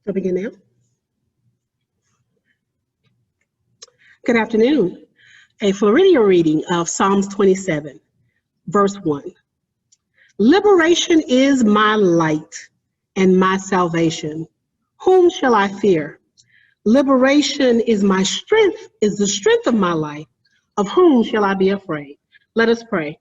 I'll begin now. Good afternoon. A Floridian reading of Psalms 27, verse 1. Liberation is my light and my salvation. Whom shall I fear? Liberation is my strength, is the strength of my life. Of whom shall I be afraid? Let us pray.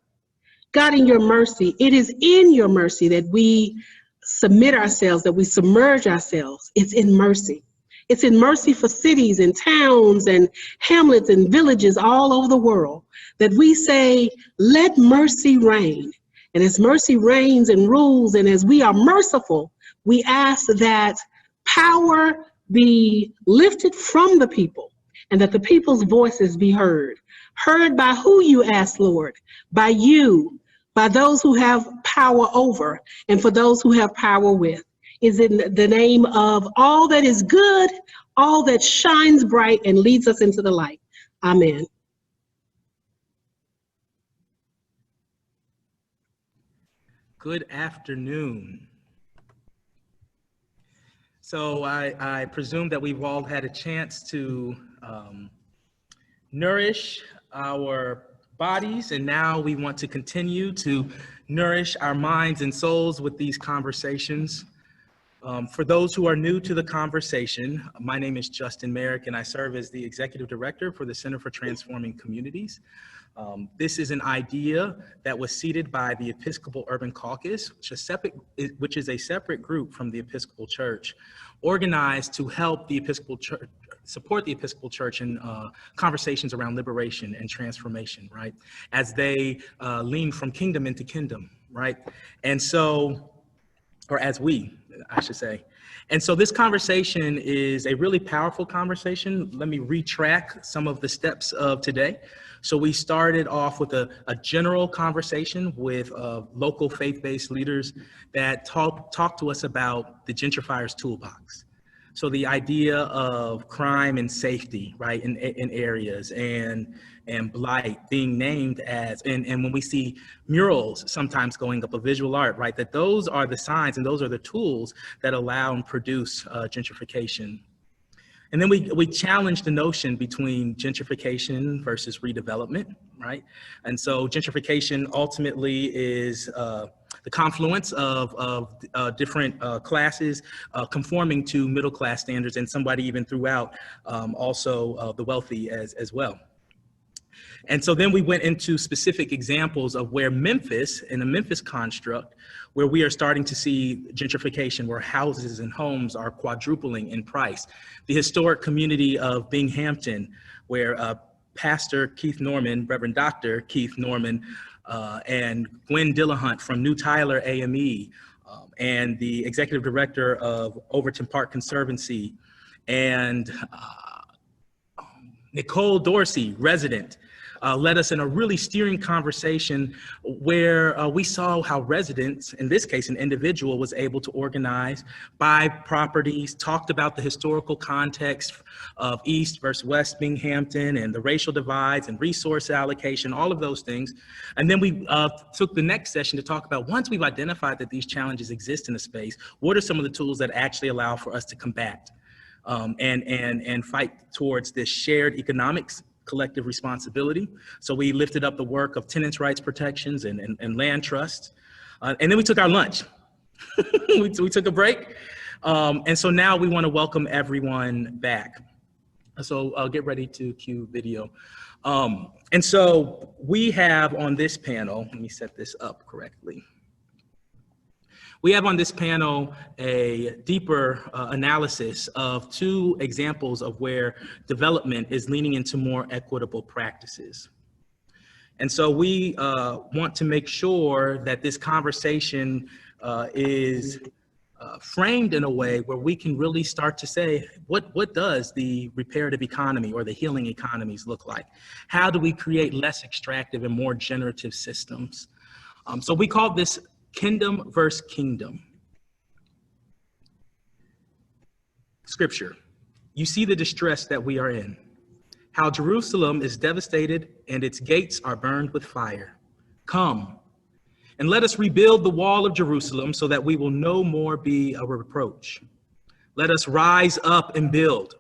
God, in your mercy, it is in your mercy that we submit ourselves, that we submerge ourselves. It's in mercy. It's in mercy for cities and towns and hamlets and villages all over the world that we say, let mercy reign. And as mercy reigns and rules, and as we are merciful, we ask that power be lifted from the people and that the people's voices be heard. Heard by who, you ask, Lord? By you, by those who have power over, and for those who have power with. Is in the name of all that is good, all that shines bright and leads us into the light. Amen. Good afternoon. So I presume that we've all had a chance to nourish our bodies, and now we want to continue to nourish our minds and souls with these conversations. For those who are new to the conversation, my name is Justin Merrick, and I serve as the Executive Director for the Center for Transforming Communities. This is an idea that was seeded by the Episcopal Urban Caucus, which is a separate group from the Episcopal Church, organized to help the Episcopal Church, support the Episcopal Church in conversations around liberation and transformation, right? As they lean from kingdom into kingdom, right? And so, or as we, I should say. And so this conversation is a really powerful conversation. Let me retrack some of the steps of today. So we started off with a general conversation with local faith-based leaders that talk to us about the gentrifier's toolbox. So the idea of crime and safety, right, in areas, and blight being named as, and when we see murals sometimes going up, a visual art, right, that those are the signs and those are the tools that allow and produce gentrification. And then we challenge the notion between gentrification versus redevelopment, right? And so gentrification ultimately is the confluence of different classes conforming to middle class standards, and somebody even threw out also the wealthy as well. And so then we went into specific examples of where Memphis, in the Memphis construct, where we are starting to see gentrification, where houses and homes are quadrupling in price. The historic community of Binghamton, where Pastor Keith Norman, Reverend Dr. Keith Norman, and Gwen Dillahunt from New Tyler AME, and the executive director of Overton Park Conservancy, and Nicole Dorsey, resident, led us in a really steering conversation where we saw how residents, in this case an individual, was able to organize, buy properties, talked about the historical context of East versus West Binghamton and the racial divides and resource allocation, all of those things. And then we took the next session to talk about, once we've identified that these challenges exist in the space, what are some of the tools that actually allow for us to combat and fight towards this shared economics collective responsibility. So we lifted up the work of tenants' rights protections and land trusts. And then we took our lunch. we took a break. And so now we want to welcome everyone back. So I'll get ready to cue video. And so we have on this panel, let me set this up correctly. We have on this panel a deeper analysis of two examples of where development is leaning into more equitable practices. And so we want to make sure that this conversation is framed in a way where we can really start to say, what does the reparative economy or the healing economies look like? How do we create less extractive and more generative systems? So we call this kingdom versus kingdom. Scripture. You see the distress that we are in, how Jerusalem is devastated and its gates are burned with fire. Come, and let us rebuild the wall of Jerusalem so that we will no more be a reproach. Let us rise up and build.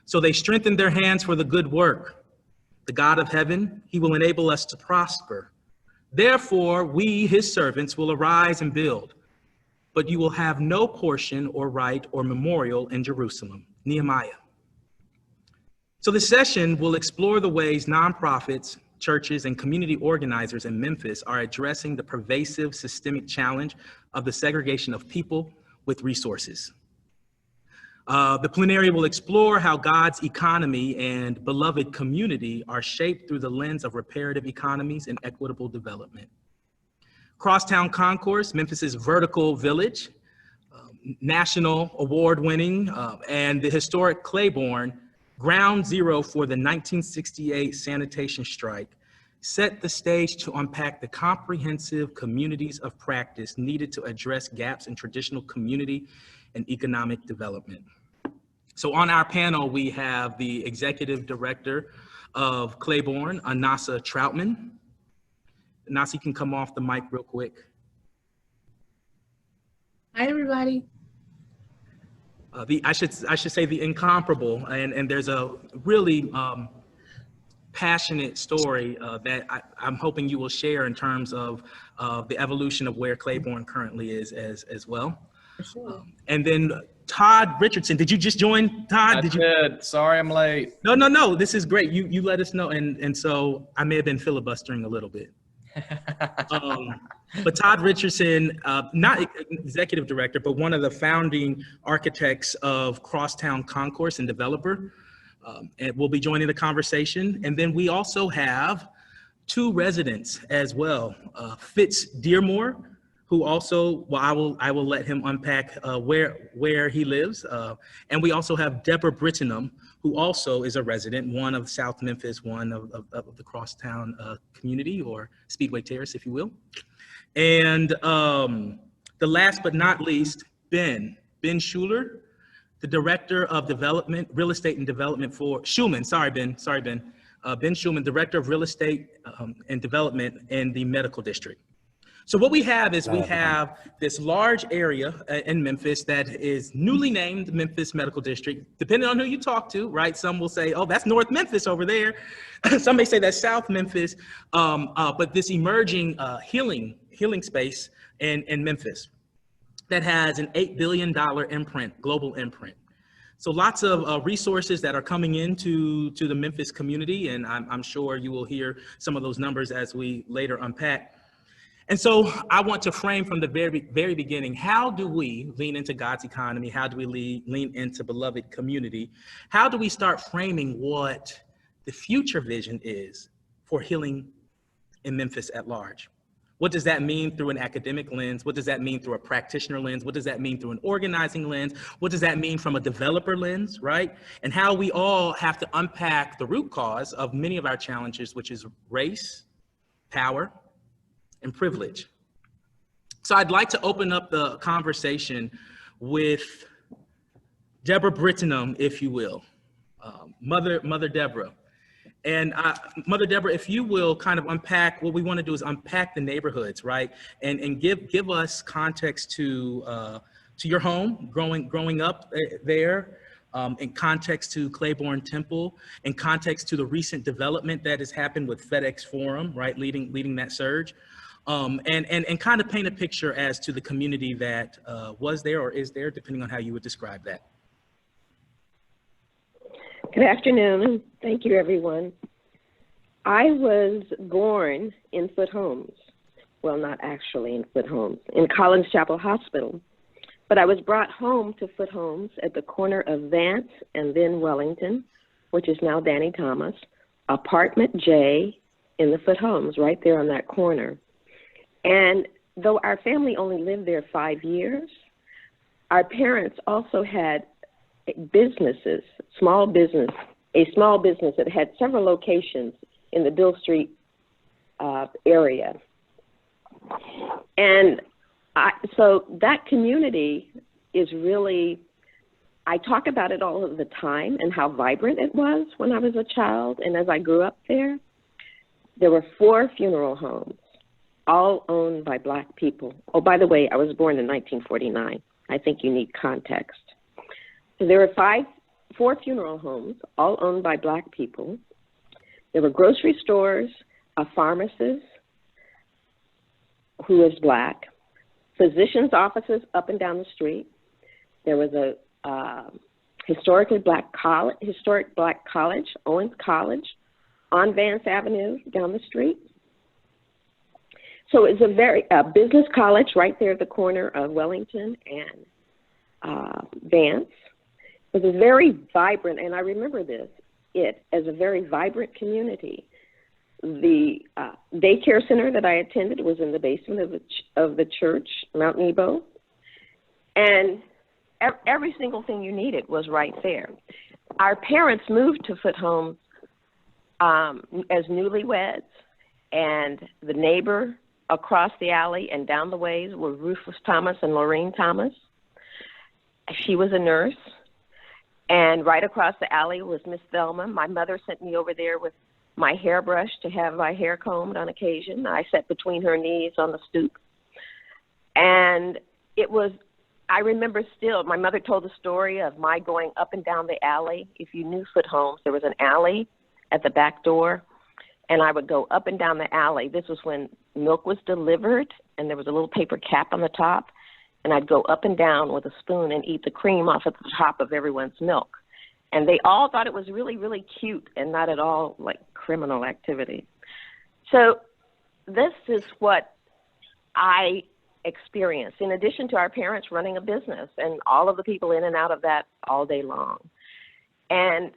So they strengthened their hands for the good work. The God of heaven, he will enable us to prosper. Therefore, we, his servants, will arise and build. But you will have no portion or right or memorial in Jerusalem. Nehemiah. So this session will explore the ways nonprofits, churches, and community organizers in Memphis are addressing the pervasive systemic challenge of the segregation of people with resources. The plenary will explore how God's economy and beloved community are shaped through the lens of reparative economies and equitable development. Crosstown Concourse, Memphis's vertical village, national award-winning, and the Historic Clayborn, ground zero for the 1968 Sanitation Strike, set the stage to unpack the comprehensive communities of practice needed to address gaps in traditional community and economic development. So on our panel, we have the Executive Director of Clayborn, Anasa Troutman. Anasa, you can come off the mic real quick. Hi, everybody. I should say the incomparable, and there's a really passionate story that I'm hoping you will share in terms of the evolution of where Clayborn currently is as well. For sure. And then Todd Richardson, did you just join, Todd? I did. Sorry, I'm late. No, this is great. You let us know, and so I may have been filibustering a little bit. But Todd Richardson, not executive director, but one of the founding architects of Crosstown Concourse and developer, and will be joining the conversation. And then we also have two residents as well, Fitz Dearmore, who also, well, I will let him unpack where he lives. And we also have Deborah Brittenham, who also is a resident, one of South Memphis, one of the Crosstown community, or Speedway Terrace, if you will. And the last but not least, Ben Schuler, the Director of Development, Real Estate and Development for Schulman, sorry Ben. Ben Schulman, Director of Real Estate and Development in the Medical District. So what we have is we have this large area in Memphis that is newly named Memphis Medical District, depending on who you talk to, right? Some will say, oh, that's North Memphis over there. Some may say that's South Memphis, but this emerging healing space in Memphis that has an $8 billion imprint, global imprint. So lots of resources that are coming into the Memphis community, and I'm sure you will hear some of those numbers as we later unpack. And so I want to frame from the very beginning, how do we lean into God's economy? How do we lean into beloved community? How do we start framing what the future vision is for healing in Memphis at large? What does that mean through an academic lens? What does that mean through a practitioner lens? What does that mean through an organizing lens? What does that mean from a developer lens, right? And how we all have to unpack the root cause of many of our challenges, which is race, power, and privilege. So I'd like to open up the conversation with Deborah Brittenham, if you will, Mother Deborah. And Mother Deborah, if you will kind of unpack, what we want to do is unpack the neighborhoods, right? And give us context to your home, growing up there, in context to Clayborn Temple, in context to the recent development that has happened with FedEx Forum, right, leading that surge. And kind of paint a picture as to the community that was there or is there, depending on how you would describe that. Good afternoon. Thank you, everyone. I was born in Foot Homes. Well, not actually in Foot Homes, in Collins Chapel Hospital. But I was brought home to Foot Homes at the corner of Vance and then Wellington, which is now Danny Thomas, apartment J in the Foot Homes, right there on that corner. And though our family only lived there 5 years, our parents also had businesses, a small business that had several locations in the Bill Street area. And so that community is really, I talk about it all of the time and how vibrant it was when I was a child. And as I grew up there were 4 funeral homes, all owned by Black people. Oh, by the way, I was born in 1949. I think you need context. So there were four funeral homes, all owned by Black people. There were grocery stores, a pharmacist who was Black, physicians' offices up and down the street. There was a historic Black college, Owens College, on Vance Avenue down the street. So it's a business college right there at the corner of Wellington and Vance. It was a very vibrant, and I remember it as a very vibrant community. The daycare center that I attended was in the basement of the church, Mount Nebo, and every single thing you needed was right there. Our parents moved to Foot Homes as newlyweds, and the neighbor across the alley and down the ways were Rufus Thomas and Lorraine Thomas. She was a nurse. And right across the alley was Miss Thelma. My mother sent me over there with my hairbrush to have my hair combed on occasion. I sat between her knees on the stoop. And I remember still, my mother told the story of my going up and down the alley. If you knew Foot Homes, there was an alley at the back door, and I would go up and down the alley. This was when milk was delivered, and there was a little paper cap on the top. And I'd go up and down with a spoon and eat the cream off at the top of everyone's milk. And they all thought it was really, really cute and not at all like criminal activity. So this is what I experienced, in addition to our parents running a business and all of the people in and out of that all day long. And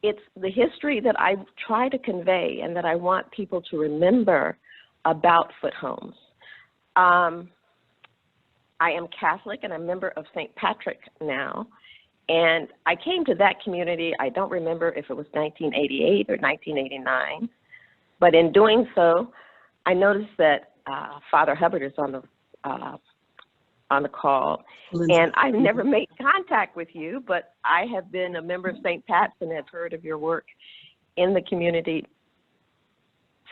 it's the history that I try to convey and that I want people to remember about Foot Homes. I am Catholic and a member of St. Patrick now, and I came to that community, I don't remember if it was 1988 or 1989, but in doing so, I noticed that Father Hubbard is on the call, and I've never made contact with you, but I have been a member of St. Pat's and have heard of your work in the community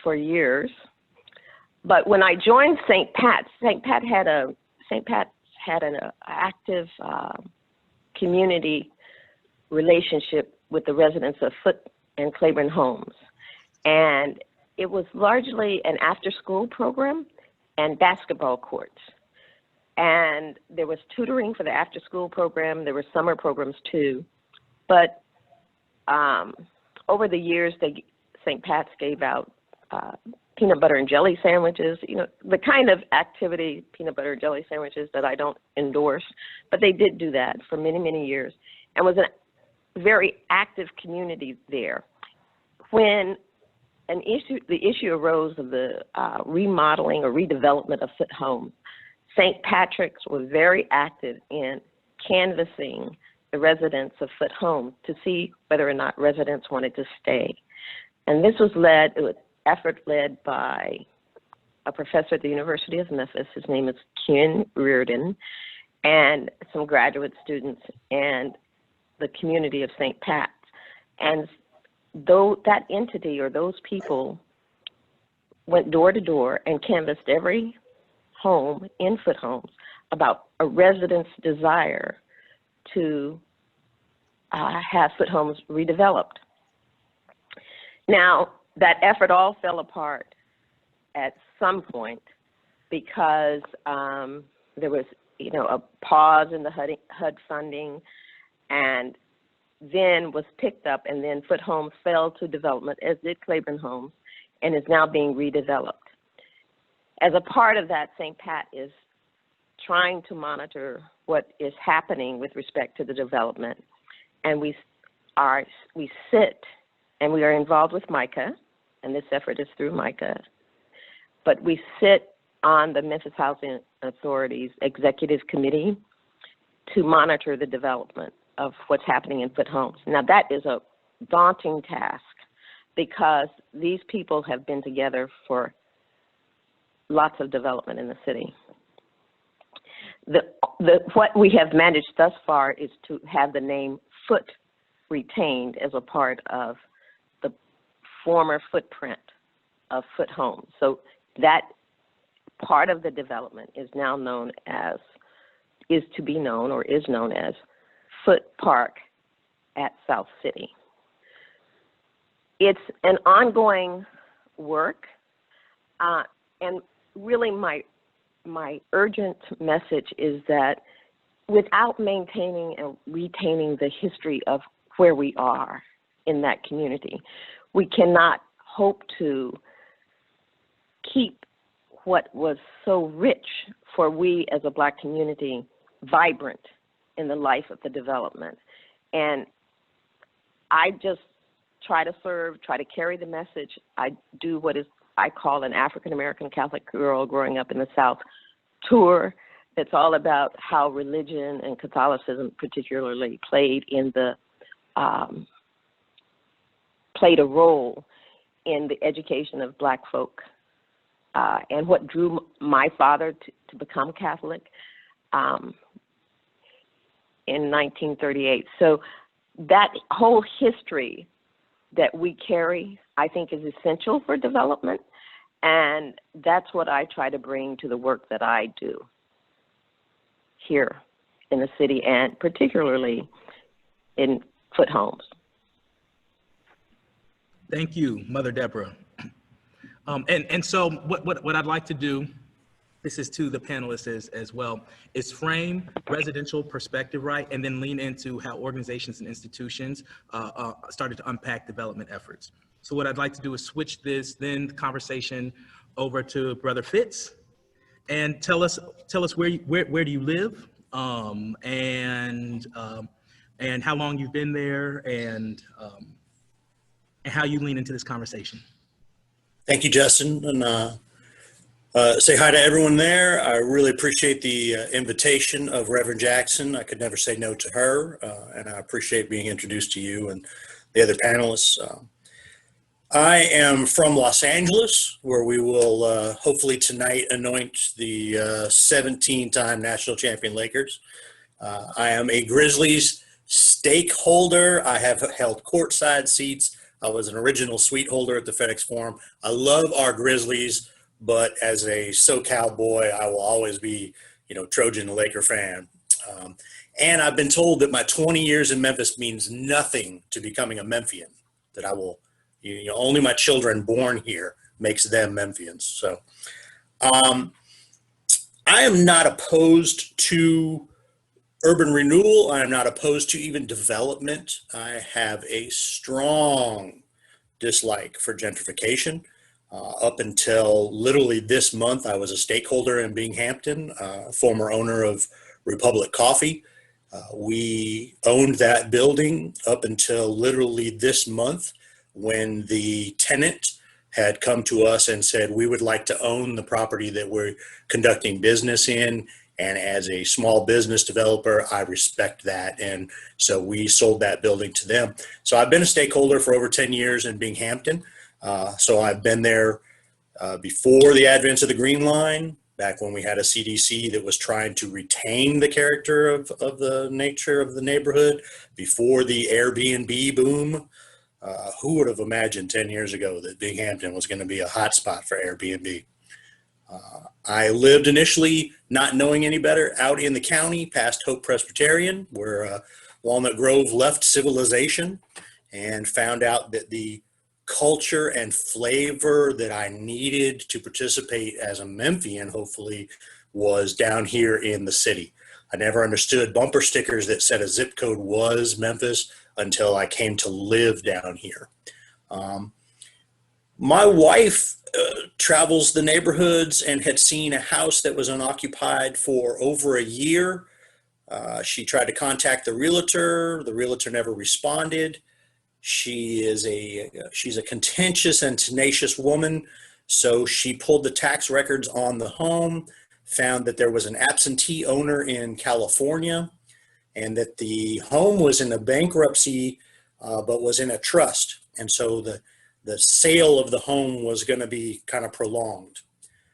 for years. But when I joined St. Pat's had an active community relationship with the residents of Foot and Clayborn Homes. And it was largely an after-school program and basketball courts. And there was tutoring for the after-school program. There were summer programs too. But over the years, St. Pat's gave out peanut butter and jelly sandwiches, the kind of activity, peanut butter and jelly sandwiches, that I don't endorse, but they did do that for many, many years, and was a very active community there. When the issue arose of the remodeling or redevelopment of Foot Homes, St. Patrick's was very active in canvassing the residents of Foot Homes to see whether or not residents wanted to stay. And this was effort led by a professor at the University of Memphis. His name is Ken Reardon, and some graduate students and the community of St. Pat's. And though that entity or those people went door to door and canvassed every home in Foot Homes about a resident's desire to have Foot Homes redeveloped. Now, that effort all fell apart at some point because there was, a pause in the HUD funding, and then was picked up, and then Foot Homes fell to development, as did Clayborn Homes, and is now being redeveloped. As a part of that, St. Pat is trying to monitor what is happening with respect to the development, and we sit, and we are involved with MICA, and this effort is through MICA, but we sit on the Memphis Housing Authority's executive committee to monitor the development of what's happening in Foot Homes. Now, that is a daunting task because these people have been together for lots of development in the city. What we have managed thus far is to have the name Foot retained as a part of the former footprint of Foot Homes. So that part of the development is now known as, is known as Foot Park at South City. It's an ongoing work, and really my urgent message is that without maintaining and retaining the history of where we are in that community, we cannot hope to keep what was so rich for we as a Black community vibrant in the life of the development. And I just try to serve, try to carry the message. I do what is I call an African-American Catholic girl growing up in the South tour. It's all about how religion and Catholicism particularly played a role in the education of Black folk, and what drew my father to become Catholic in 1938. So that whole history that we carry, I think, is essential for development, and that's what I try to bring to the work that I do here in the city, and particularly in Foot Homes. Thank you, Mother Deborah. And so what I'd like to do, this is to the panelists as well, is frame residential perspective, right? And then lean into how organizations and institutions started to unpack development efforts. So what I'd like to do is switch this then conversation over to Brother Fitz, and tell us where do you live, and how long you've been there, and how you lean into this conversation. Thank you, Justin, and say hi to everyone there. I really appreciate the invitation of Reverend Jackson. I could never say no to her, and I appreciate being introduced to you and the other panelists. I am from Los Angeles, where we will hopefully tonight anoint the 17-time national champion Lakers. I am a Grizzlies stakeholder. I have held courtside seats. I was an original suite holder at the FedEx Forum. I love our Grizzlies, but as a SoCal boy, I will always be, Trojan Laker fan. And I've been told that my 20 years in Memphis means nothing to becoming a Memphian, that I will, only my children born here makes them Memphians. So I am not opposed to urban renewal. I am not opposed to even development. I have a strong dislike for gentrification. Up until literally this month, I was a stakeholder in Binghamton, former owner of Republic Coffee. We owned that building up until literally this month, when the tenant had come to us and said, we would like to own the property that we're conducting business in. And as a small business developer, I respect that. And so we sold that building to them. So I've been a stakeholder for over 10 years in Binghamton. So I've been there before the advent of the Green Line, back when we had a CDC that was trying to retain the character of the nature of the neighborhood, before the Airbnb boom. Who would have imagined 10 years ago that Binghamton was going to be a hot spot for Airbnb? I lived initially, not knowing any better, out in the county past Hope Presbyterian, where Walnut Grove left civilization, and found out that the culture and flavor that I needed to participate as a Memphian, hopefully, was down here in the city. I never understood bumper stickers that said a zip code was Memphis until I came to live down here. My wife travels the neighborhoods and had seen a house that was unoccupied for over a year. She tried to contact the realtor. The realtor never responded. She's a contentious and tenacious woman. So she pulled the tax records on the home, found that there was an absentee owner in California, and that the home was in a bankruptcy, but was in a trust. And so the sale of the home was going to be kind of prolonged.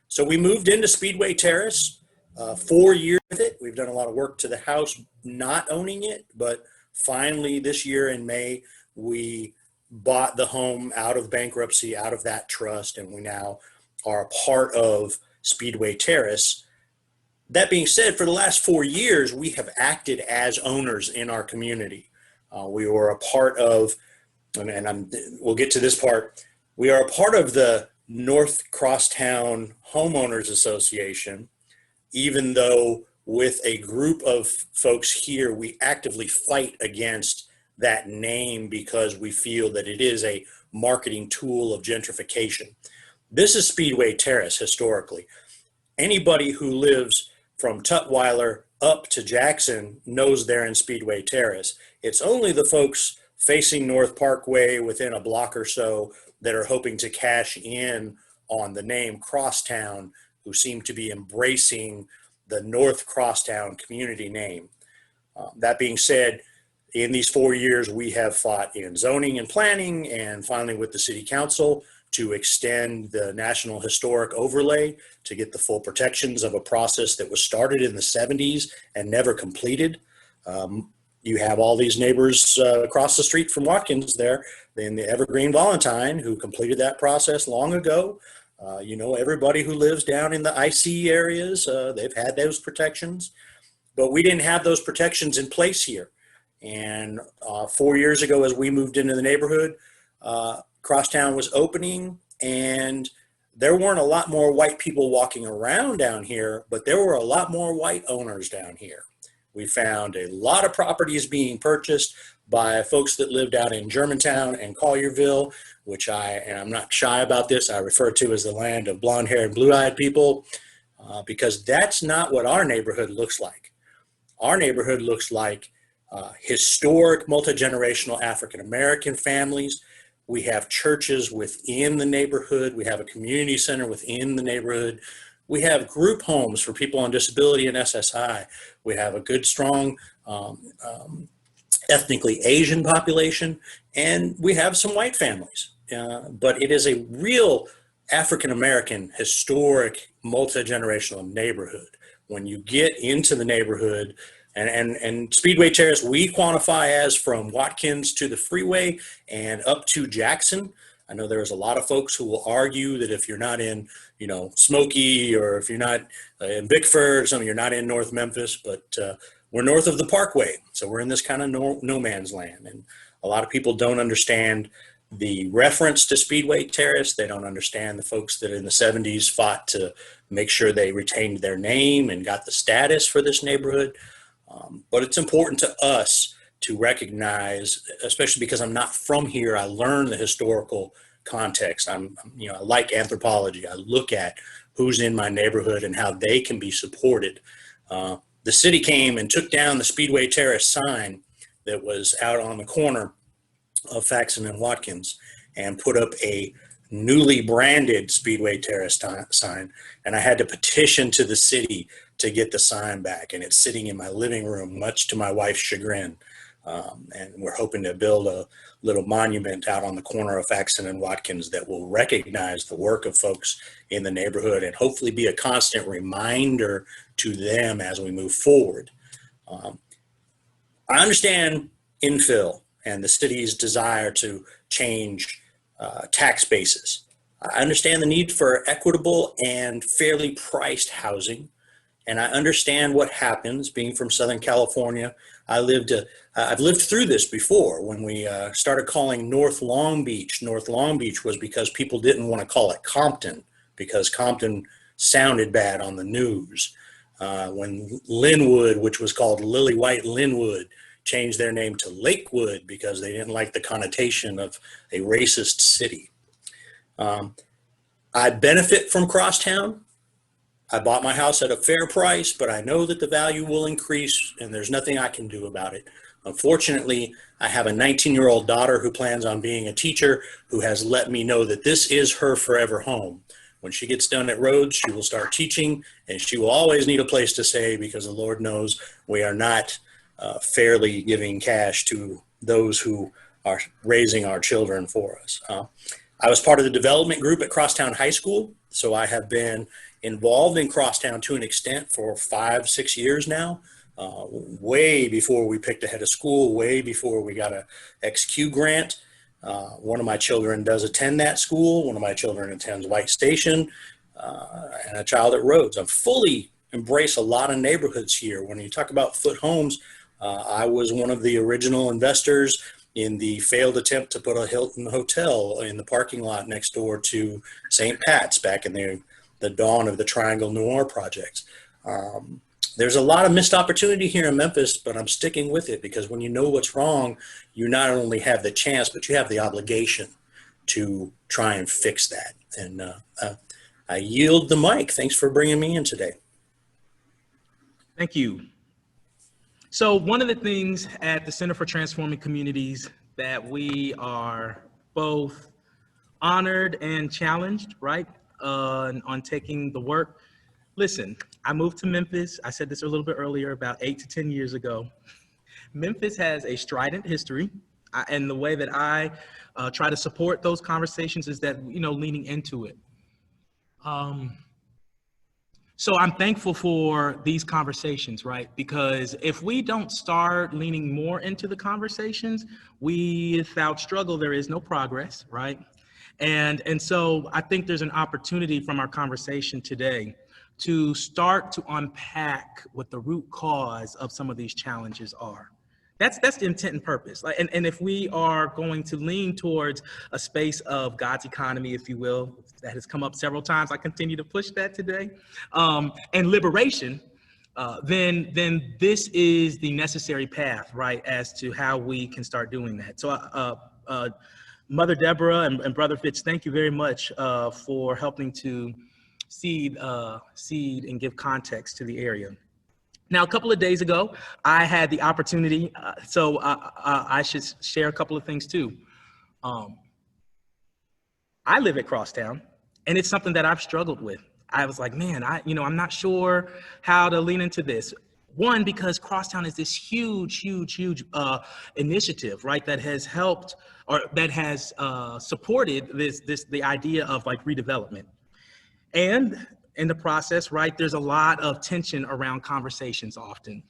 So we moved into Speedway Terrace, 4 years with it. We've done a lot of work to the house, not owning it, but finally this year in May, we bought the home out of bankruptcy, out of that trust, and we now are a part of Speedway Terrace. That being said, for the last 4 years, we have acted as owners in our community. We were a part of, we'll get to this part, we are a part of the North Crosstown Homeowners Association, even though with a group of folks here, we actively fight against that name because we feel that it is a marketing tool of gentrification. This is Speedway Terrace historically. Anybody who lives from Tutwiler up to Jackson knows they're in Speedway Terrace. It's only the folks facing North Parkway within a block or so that are hoping to cash in on the name Crosstown who seem to be embracing the North Crosstown community name. That being said, in these 4 years, we have fought in zoning and planning and finally with the city council to extend the National Historic Overlay to get the full protections of a process that was started in the 70s and never completed. You have all these neighbors across the street from Watkins there in the Evergreen Valentine who completed that process long ago. You know, everybody who lives down in the IC areas, they've had those protections, but we didn't have those protections in place here. And 4 years ago, as we moved into the neighborhood, Crosstown was opening and there weren't a lot more white people walking around down here, but there were a lot more white owners down here. We found a lot of properties being purchased by folks that lived out in Germantown and Collierville, which and I'm not shy about this, I refer to as the land of blonde-haired and blue-eyed people, because that's not what our neighborhood looks like. Our neighborhood looks like historic, multi-generational African-American families. We have churches within the neighborhood. We have a community center within the neighborhood. We have group homes for people on disability and SSI. We have a good, strong, ethnically Asian population, and we have some white families. But it is a real African-American, historic, multi-generational neighborhood. When you get into the neighborhood, and Speedway Terrace, we quantify as from Watkins to the freeway and up to Jackson. I know there's a lot of folks who will argue that if you're not in, you know, Smoky, or if you're not in Bickford or something, you're not in North Memphis, but we're north of the Parkway. So we're in this kind of no man's land. And a lot of people don't understand the reference to Speedway Terrace. They don't understand the folks that in the 70s fought to make sure they retained their name and got the status for this neighborhood. But it's important to us to recognize, especially because I'm not from here, I learn the historical context. I like anthropology. I look at who's in my neighborhood and how they can be supported. The city came and took down the Speedway Terrace sign that was out on the corner of Faxon and Watkins and put up a newly branded Speedway Terrace sign. And I had to petition to the city to get the sign back. And it's sitting in my living room, much to my wife's chagrin. And we're hoping to build a little monument out on the corner of Faxon and Watkins that will recognize the work of folks in the neighborhood and hopefully be a constant reminder to them as we move forward. I understand infill and the city's desire to change tax bases. I understand the need for equitable and fairly priced housing. And I understand what happens being from Southern California. I've lived through this before when we started calling North Long Beach. North Long Beach was because people didn't want to call it Compton because Compton sounded bad on the news. When Linwood, which was called Lily White Linwood, changed their name to Lakewood because they didn't like the connotation of a racist city. I benefit from Crosstown. I bought my house at a fair price, but I know that the value will increase and there's nothing I can do about it. Unfortunately, I have a 19-year-old daughter who plans on being a teacher who has let me know that this is her forever home. When she gets done at Rhodes, she will start teaching and she will always need a place to stay because the Lord knows we are not fairly giving cash to those who are raising our children for us. I was part of the development group at Crosstown High School, so I have been involved in Crosstown to an extent for 5-6 years now, way before we picked a head of school, way before we got a XQ grant. One of my children does attend that school. One of my children attends White Station, and a child at Rhodes. I'm fully embrace a lot of neighborhoods here. When you talk about foot homes, I was one of the original investors in the failed attempt to put a Hilton hotel in the parking lot next door to St. Pat's back in the dawn of the Triangle Noir projects. There's a lot of missed opportunity here in Memphis, but I'm sticking with it because when you know what's wrong, you not only have the chance, but you have the obligation to try and fix that. And I yield the mic. Thanks for bringing me in today. Thank you. So one of the things at the Center for Transforming Communities that we are both honored and challenged, right, on taking the work. Listen, I moved to Memphis. I said this a little bit earlier, about 8 to 10 years ago. Memphis has a strident history, and the way that I try to support those conversations is that, leaning into it. So I'm thankful for these conversations, right? Because if we don't start leaning more into the conversations, without struggle, there is no progress, right? And so I think there's an opportunity from our conversation today to start to unpack what the root cause of some of these challenges are. That's the intent and purpose. And if we are going to lean towards a space of God's economy, if you will, that has come up several times, I continue to push that today, and liberation, then this is the necessary path, right, as to how we can start doing that. So Mother Deborah and Brother Fitz, thank you very much for helping to seed and give context to the area. Now, a couple of days ago, I had the opportunity, so I should share a couple of things too. I live at Crosstown, and it's something that I've struggled with. I was like, man, I'm not sure how to lean into this. One, because Crosstown is this huge initiative, right, that has helped or that has supported the idea of like redevelopment. And in the process, right, there's a lot of tension around conversations often.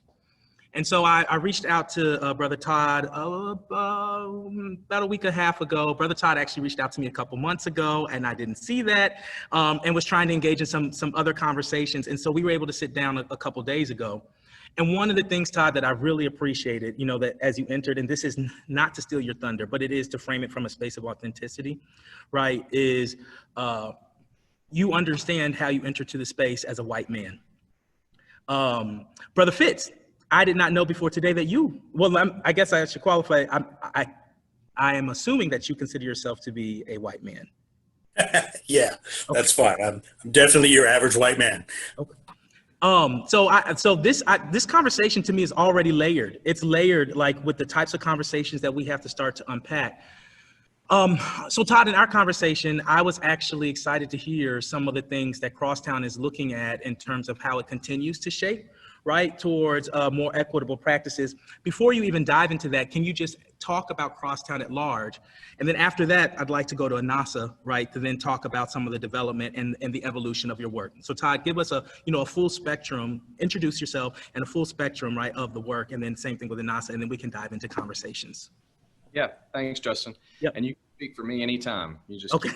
And so I reached out to Brother Todd about a week and a half ago. Brother Todd actually reached out to me a couple months ago, and I didn't see that, and was trying to engage in some other conversations. And so we were able to sit down a couple days ago. And one of the things, Todd, that I really appreciated, that as you entered, and this is not to steal your thunder, but it is to frame it from a space of authenticity, right, is you understand how you enter to the space as a white man. Brother Fitz, I did not know before today that I guess I should qualify. I am assuming that you consider yourself to be a white man. Yeah, okay. That's fine. I'm definitely your average white man. Okay. So this conversation to me is already layered. It's layered like with the types of conversations that we have to start to unpack. So Todd, in our conversation, I was actually excited to hear some of the things that Crosstown is looking at in terms of how it continues to shape, right, towards more equitable practices. Before you even dive into that, can you just talk about Crosstown at large? And then after that, I'd like to go to Anasa, right, to then talk about some of the development and the evolution of your work. So Todd, give us a full spectrum, introduce yourself, and a full spectrum, right, of the work, and then same thing with Anasa, and then we can dive into conversations. Yeah, thanks, Justin. Yep. And you can speak for me anytime. You just okay.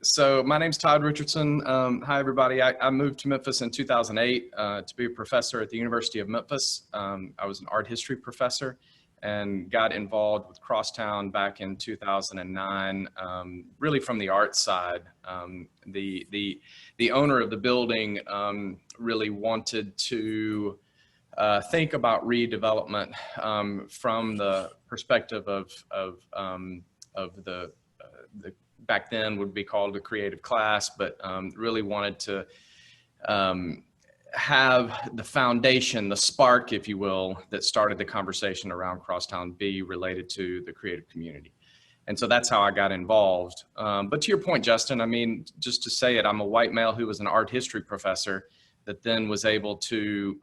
So my name's Todd Richardson. Hi, everybody. I moved to Memphis in 2008 to be a professor at the University of Memphis. I was an art history professor and got involved with Crosstown back in 2009, really from the art side. The owner of the building really wanted to think about redevelopment from the perspective of the back then would be called the creative class, but really wanted to have the foundation, the spark, if you will, that started the conversation around Crosstown be related to the creative community. And so that's how I got involved. But to your point, Justin, I mean, just to say it, I'm a white male who was an art history professor that then was able to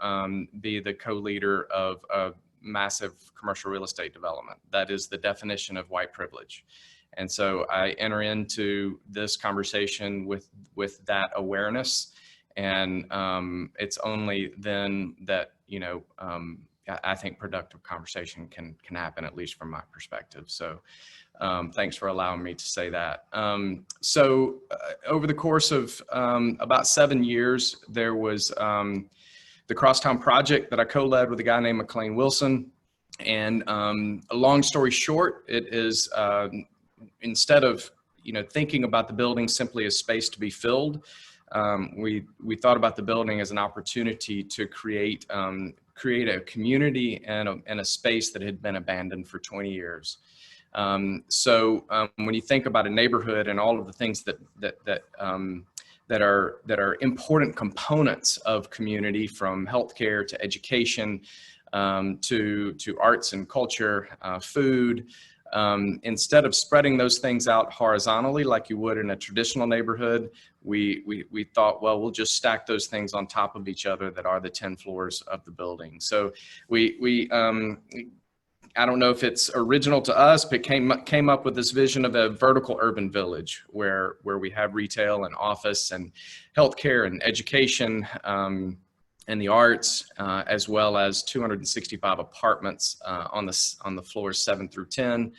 be the co-leader of a massive commercial real estate development. That is the definition of white privilege. And so I enter into this conversation with that awareness. And it's only then that, I think productive conversation can happen, at least from my perspective. So Thanks for allowing me to say that. So over the course of about 7 years, there was the Crosstown project that I co-led with a guy named McLean Wilson. And a long story short, it is instead of thinking about the building simply as space to be filled, we thought about the building as an opportunity to create a community and a space that had been abandoned for 20 years. So when you think about a neighborhood and all of the things that are important components of community, from healthcare to education, to arts and culture, food, instead of spreading those things out horizontally like you would in a traditional neighborhood, we thought, well, we'll just stack those things on top of each other that are the 10 floors of the building. So I don't know if it's original to us, but came up with this vision of a vertical urban village where we have retail and office and healthcare and education, and the arts, as well as 265 apartments on the floors 7 through 10.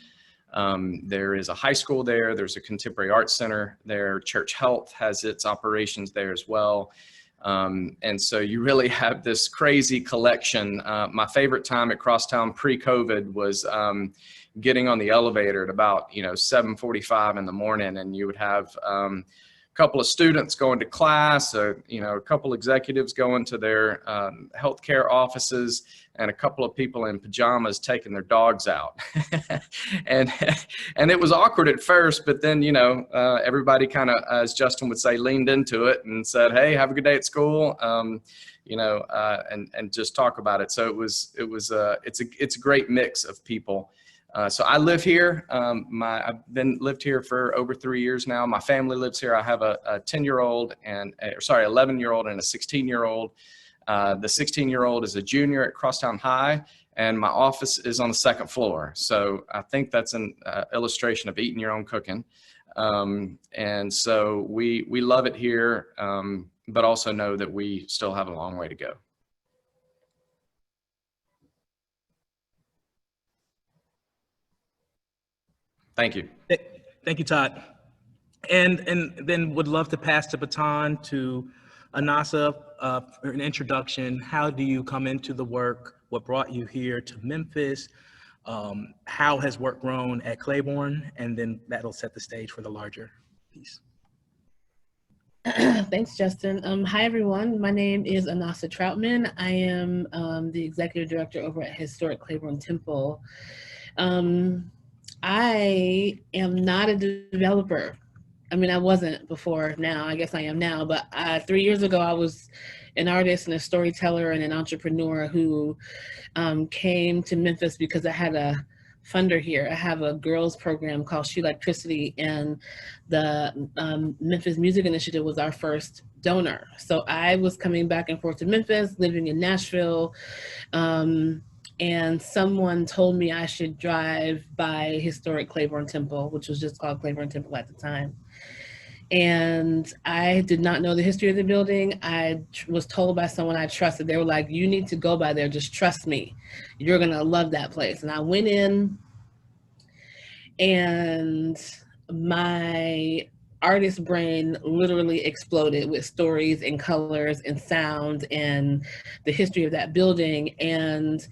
There is a high school there. There's a contemporary arts center there. Church Health has its operations there as well. And so you really have this crazy collection. My favorite time at Crosstown pre-COVID was getting on the elevator at about 7:45 in the morning, and you would have couple of students going to class, a couple executives going to their healthcare offices, and a couple of people in pajamas taking their dogs out. and it was awkward at first, but then everybody kind of, as Justin would say, leaned into it and said, "Hey, have a good day at school," and just talk about it. So it's a great mix of people. So I live here. I've lived here for over 3 years now. My family lives here. I have a 11-year-old and a 16-year-old. The 16-year-old is a junior at Crosstown High, and my office is on the 2nd floor. So I think that's an illustration of eating your own cooking. And so we love it here, but also know that we still have a long way to go. Thank you. Thank you, Todd. And then would love to pass the baton to Anasa for an introduction. How do you come into the work? What brought you here to Memphis? How has work grown at Clayborn? And then that'll set the stage for the larger piece. Thanks, Justin. Hi, everyone. My name is Anasa Troutman. I am the executive director over at Historic Clayborn Temple. I am not a developer. I mean, I wasn't before now. I guess I am now. But 3 years ago, I was an artist and a storyteller and an entrepreneur who came to Memphis because I had a funder here. I have a girls program called She Electricity, and the Memphis Music Initiative was our first donor. So I was coming back and forth to Memphis, living in Nashville. And someone told me I should drive by Historic Clayborn Temple, which was just called Clayborn Temple at the time. And I did not know the history of the building. I was told by someone I trusted. They were like, "You need to go by there, just trust me. You're gonna love that place." And I went in, and my artist brain literally exploded with stories and colors and sound and the history of that building. And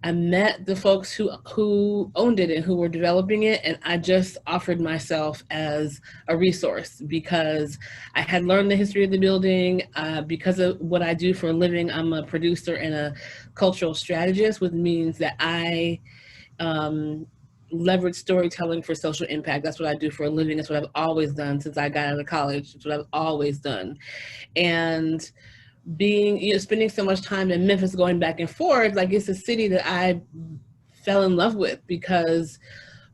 I met the folks who owned it and who were developing it, and I just offered myself as a resource because I had learned the history of the building. Because of what I do for a living, I'm a producer and a cultural strategist, which means that I leverage storytelling for social impact. That's what I do for a living. That's what I've always done since I got out of college. That's what I've always done. And spending so much time in Memphis, going back and forth, like, it's a city that I fell in love with because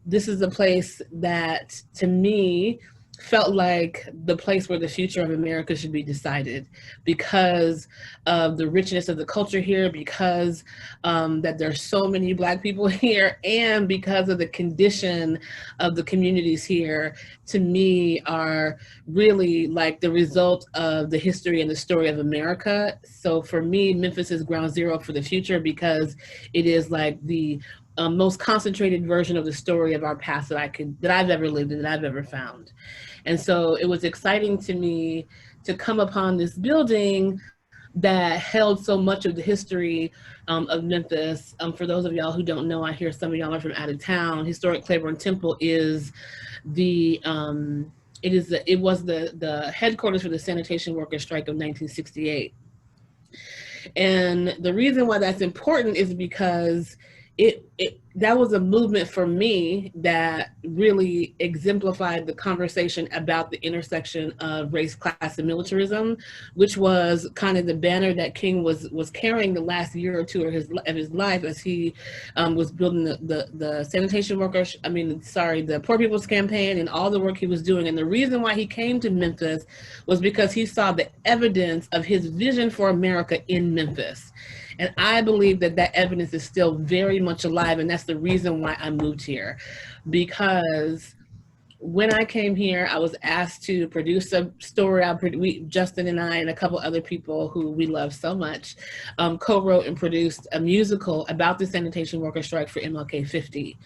this is a place that, to me, felt like the place where the future of America should be decided because of the richness of the culture here, because that there's so many Black people here, and because of the condition of the communities here, to me, are really like the result of the history and the story of America. So for me, Memphis is ground zero for the future because it is like the most concentrated version of the story of our past that I've ever lived and that I've ever found. And so it was exciting to me to come upon this building that held so much of the history of Memphis. For those of y'all who don't know, I hear some of y'all are from out of town. Historic Clayborn Temple is the it was the headquarters for the Sanitation Workers Strike of 1968. And the reason why that's important is because that was a movement for me that really exemplified the conversation about the intersection of race, class, and militarism, which was kind of the banner that King was carrying the last year or two of his life as he was building the sanitation workers, the Poor People's Campaign and all the work he was doing. And the reason why he came to Memphis was because he saw the evidence of his vision for America in Memphis. And I believe that that evidence is still very much alive, and that's the reason why I moved here. Because when I came here, I was asked to produce a story. Justin and I and a couple other people who we love so much co-wrote and produced a musical about the sanitation worker strike for MLK 50.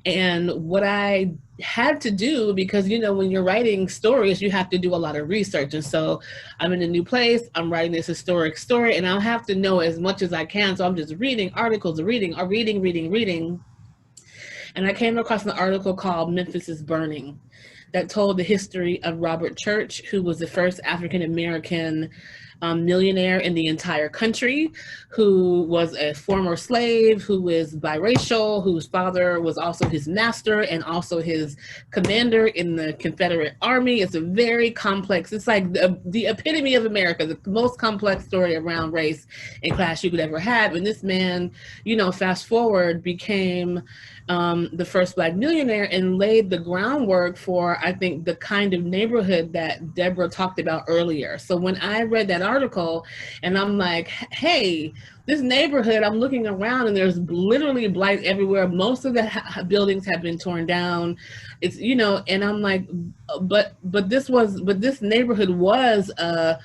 And what I had to do, because, you know, when you're writing stories, you have to do a lot of research. And so I'm in a new place, I'm writing this historic story, and I'll have to know as much as I can. So I'm just reading articles, reading. And I came across an article called Memphis is Burning that told the history of Robert Church, who was the first African-American millionaire in the entire country, who was a former slave, who is biracial, whose father was also his master and also his commander in the Confederate Army. It's a very complex, it's like the epitome of America, the most complex story around race and class you could ever have. And this man, you know, fast forward, became the first Black millionaire and laid the groundwork for, I think, the kind of neighborhood that Deborah talked about earlier. So when I read that article and I'm like, hey, this neighborhood, I'm looking around and there's literally blight everywhere. Most of the buildings have been torn down. It's, you know, and I'm like, but this neighborhood was a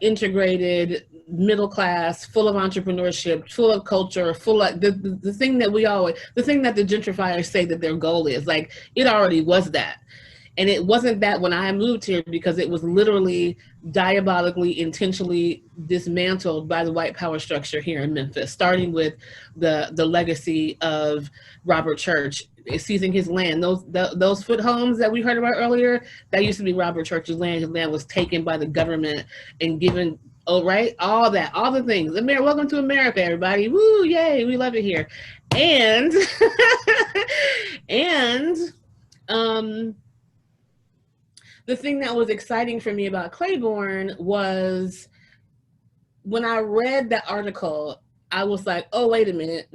integrated middle class, full of entrepreneurship, full of culture, full of the thing that the thing that the gentrifiers say that their goal is, like, it already was that. And it wasn't that when I moved here, because it was literally diabolically, intentionally dismantled by the white power structure here in Memphis, starting with the legacy of Robert Church seizing his land. Those foot homes that we heard about earlier, that used to be Robert Church's land. His land was taken by the government and given, all the things. Welcome to America, everybody. Woo, yay, we love it here. And, the thing that was exciting for me about Clayborn was when I read that article, I was like, oh, wait a minute.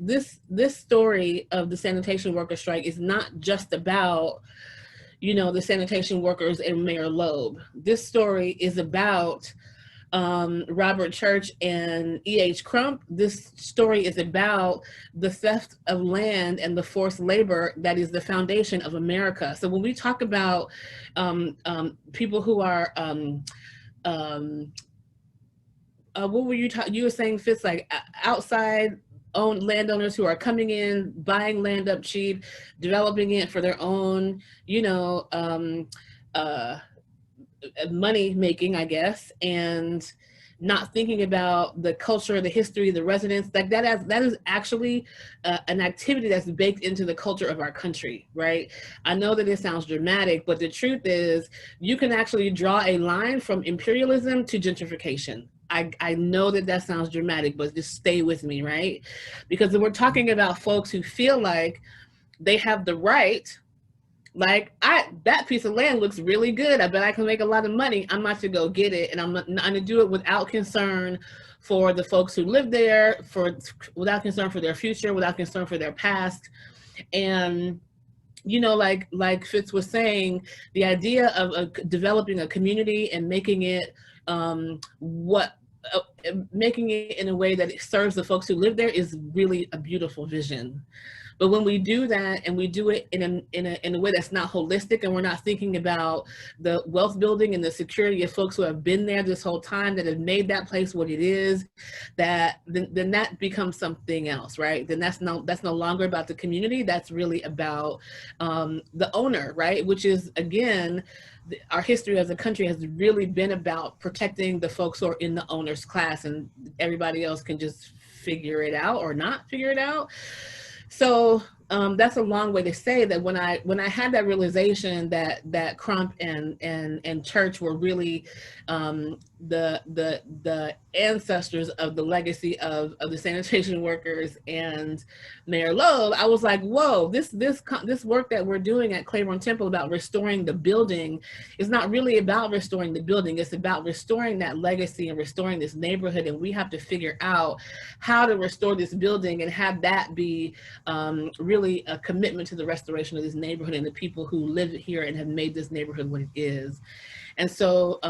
This story of the sanitation worker strike is not just about, you know, the sanitation workers and Mayor Loeb. This story is about Robert Church and E.H. Crump. This story is about the theft of land and the forced labor that is the foundation of America. So when we talk about people who are, what were you were saying, Fitz, like outside owned landowners who are coming in, buying land up cheap, developing it for their own, you know, money making, I guess, and not thinking about the culture, the history, the residents. Like that is actually an activity that's baked into the culture of our country, right? I know that it sounds dramatic, but the truth is you can actually draw a line from imperialism to gentrification. I know that sounds dramatic, but just stay with me, right? Because we're talking about folks who feel like they have the right, like, that piece of land looks really good. I bet I can make a lot of money. I'm about to go get it. And I'm going to do it without concern for the folks who live there, without concern for their future, without concern for their past. And, you know, like Fitz was saying, the idea of developing a community and making it making it in a way that it serves the folks who live there is really a beautiful vision. But when we do that and we do it in a way that's not holistic, and we're not thinking about the wealth building and the security of folks who have been there this whole time, that have made that place what it is, then that becomes something else, right? Then that's no longer about the community. That's really about the owner, right? Which is, again, our history as a country has really been about protecting the folks who are in the owner's class, and everybody else can just figure it out or not figure it out. So that's a long way to say that when I had that realization that Crump and Church were really the ancestors of the legacy of the sanitation workers and Mayor Loeb, I was like, whoa, this work that we're doing at Clayborn Temple about restoring the building is not really about restoring the building. It's about restoring that legacy and restoring this neighborhood. And we have to figure out how to restore this building and have that be really a commitment to the restoration of this neighborhood and the people who live here and have made this neighborhood what it is. And so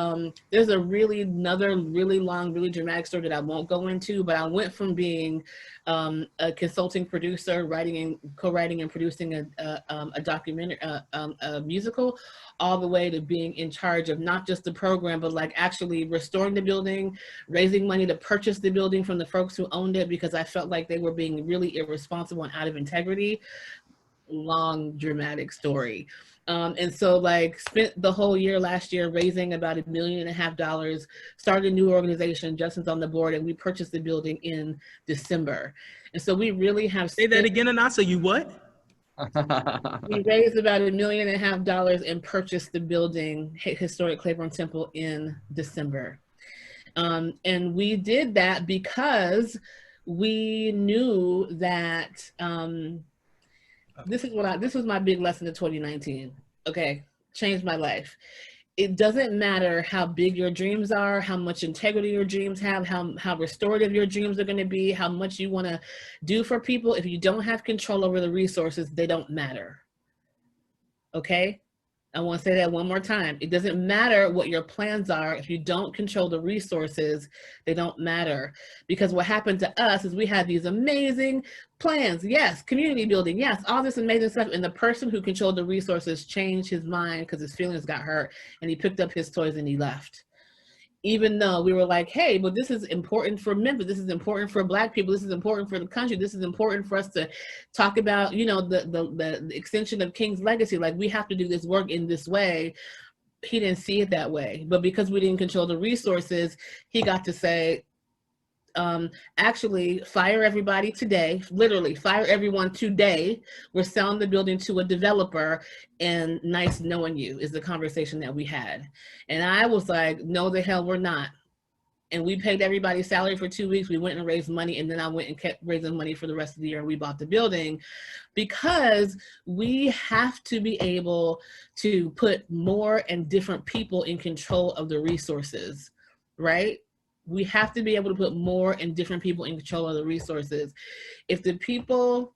there's another really long, really dramatic story that I won't go into, but I went from being a consulting producer, co-writing and producing a documentary, a musical, all the way to being in charge of not just the program, but like actually restoring the building, raising money to purchase the building from the folks who owned it, because I felt like they were being really irresponsible and out of integrity. Long, dramatic story. And so like spent the whole year last year raising about $1.5 million, started a new organization, Justin's on the board, and we purchased the building in December. And so we really have— Say that again, Anasa, you what? We raised about $1.5 million and purchased the building, Historic Clayborn Temple, in December. And we did that because we knew that this was my big lesson in 2019. Okay, changed my life. It doesn't matter how big your dreams are, how much integrity your dreams have, how restorative your dreams are going to be, how much you want to do for people. If you don't have control over the resources, they don't matter. Okay? I want to say that one more time. It doesn't matter what your plans are. If you don't control the resources, they don't matter. Because what happened to us is we had these amazing plans. Yes, community building. Yes, all this amazing stuff. And the person who controlled the resources changed his mind because his feelings got hurt, and he picked up his toys and he left. Even though we were like, hey, but this is important for Memphis, this is important for Black people, this is important for the country, this is important for us to talk about, you know, the extension of King's legacy. Like, we have to do this work in this way. He didn't see it that way. But because we didn't control the resources, he got to say, actually fire everybody today, literally fire everyone today. We're selling the building to a developer, and nice knowing you, is the conversation that we had. And I was like, no, the hell we're not. And we paid everybody's salary for 2 weeks. We went and raised money, and then I went and kept raising money for the rest of the year, and we bought the building, because we have to be able to put more and different people in control of the resources, right? We have to be able to put more and different people in control of the resources. If the people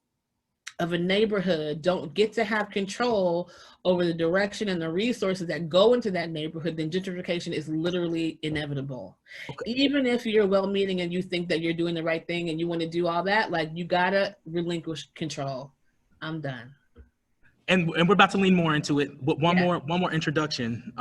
of a neighborhood don't get to have control over the direction and the resources that go into that neighborhood, then gentrification is literally inevitable. Okay. Even if you're well-meaning and you think that you're doing the right thing and you want to do all that, like, you gotta relinquish control. I'm done. And we're about to lean more into it, but one more introduction.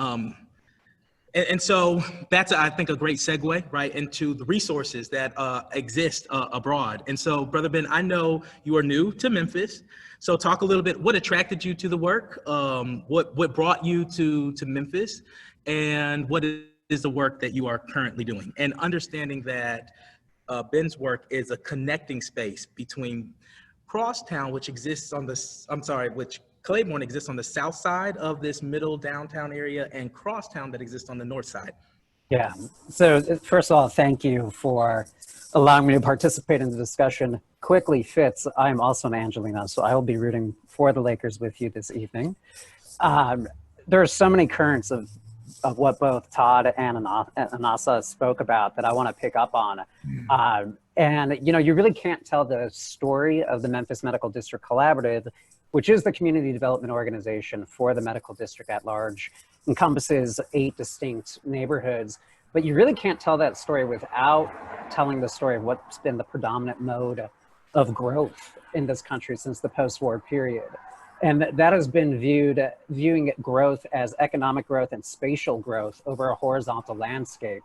And so that's, I think, a great segue, right, into the resources that exist abroad. And so, Brother Ben, I know you are new to Memphis. So talk a little bit, what attracted you to the work? What brought you to Memphis? And what is the work that you are currently doing? And understanding that Ben's work is a connecting space between Crosstown, which exists on which Clayborn exists on the south side of this middle downtown area, and Crosstown that exists on the north side. Yeah, so first of all, thank you for allowing me to participate in the discussion. Quickly fits, I'm also an Angelino, so I will be rooting for the Lakers with you this evening. There are so many currents of what both Todd and Anasa spoke about that I want to pick up on. And, you know, you really can't tell the story of the Memphis Medical District Collaborative, which is the community development organization for the medical district at large, encompasses 8 distinct neighborhoods. But you really can't tell that story without telling the story of what's been the predominant mode of growth in this country since the post-war period. And that has been viewing growth as economic growth and spatial growth over a horizontal landscape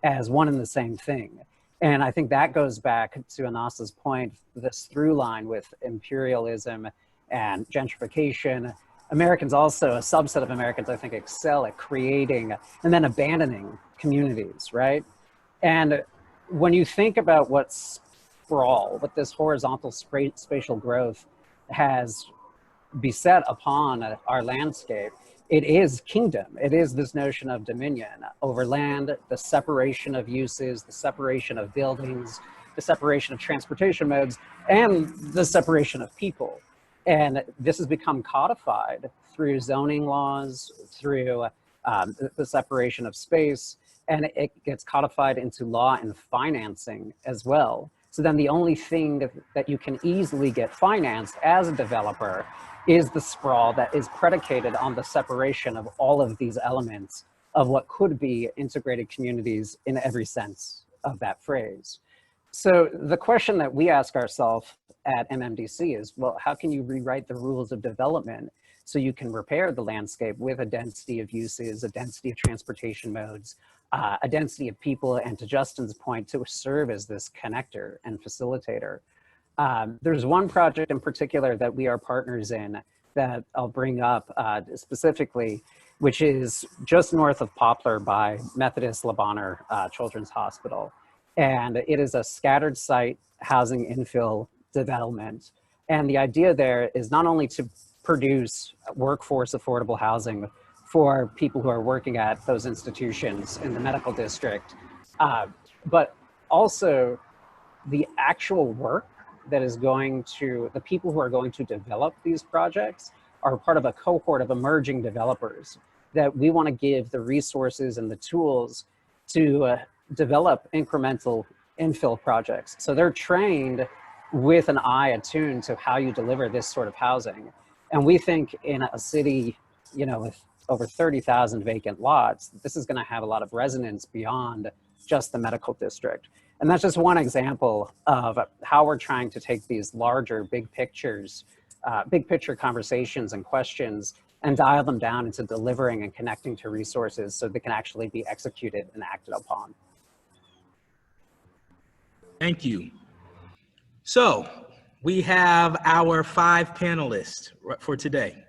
as one and the same thing. And I think that goes back to Anasa's point, this through line with imperialism and gentrification. Americans also, a subset of Americans, I think, excel at creating and then abandoning communities, right? And when you think about what sprawl, what this horizontal spatial growth has beset upon our landscape, it is kingdom. It is this notion of dominion over land, the separation of uses, the separation of buildings, the separation of transportation modes, and the separation of people. And this has become codified through zoning laws, through the separation of space, and it gets codified into law and financing as well. So then the only thing that you can easily get financed as a developer is the sprawl that is predicated on the separation of all of these elements of what could be integrated communities in every sense of that phrase. So the question that we ask ourselves at MMDC is, well, how can you rewrite the rules of development so you can repair the landscape with a density of uses, a density of transportation modes, a density of people, and to Justin's point, to serve as this connector and facilitator. There's one project in particular that we are partners in that I'll bring up specifically, which is just north of Poplar by Methodist Le Bonheur Children's Hospital. And it is a scattered site housing infill development. And the idea there is not only to produce workforce affordable housing for people who are working at those institutions in the medical district, but also the actual work that is going to, the people who are going to develop these projects are part of a cohort of emerging developers that we want to give the resources and the tools to develop incremental infill projects. So they're trained with an eye attuned to how you deliver this sort of housing. And we think in a city, you know, with over 30,000 vacant lots, this is going to have a lot of resonance beyond just the medical district. And that's just one example of how we're trying to take these larger big pictures, big picture conversations and questions and dial them down into delivering and connecting to resources so they can actually be executed and acted upon. Thank you. So we have our 5 panelists for today.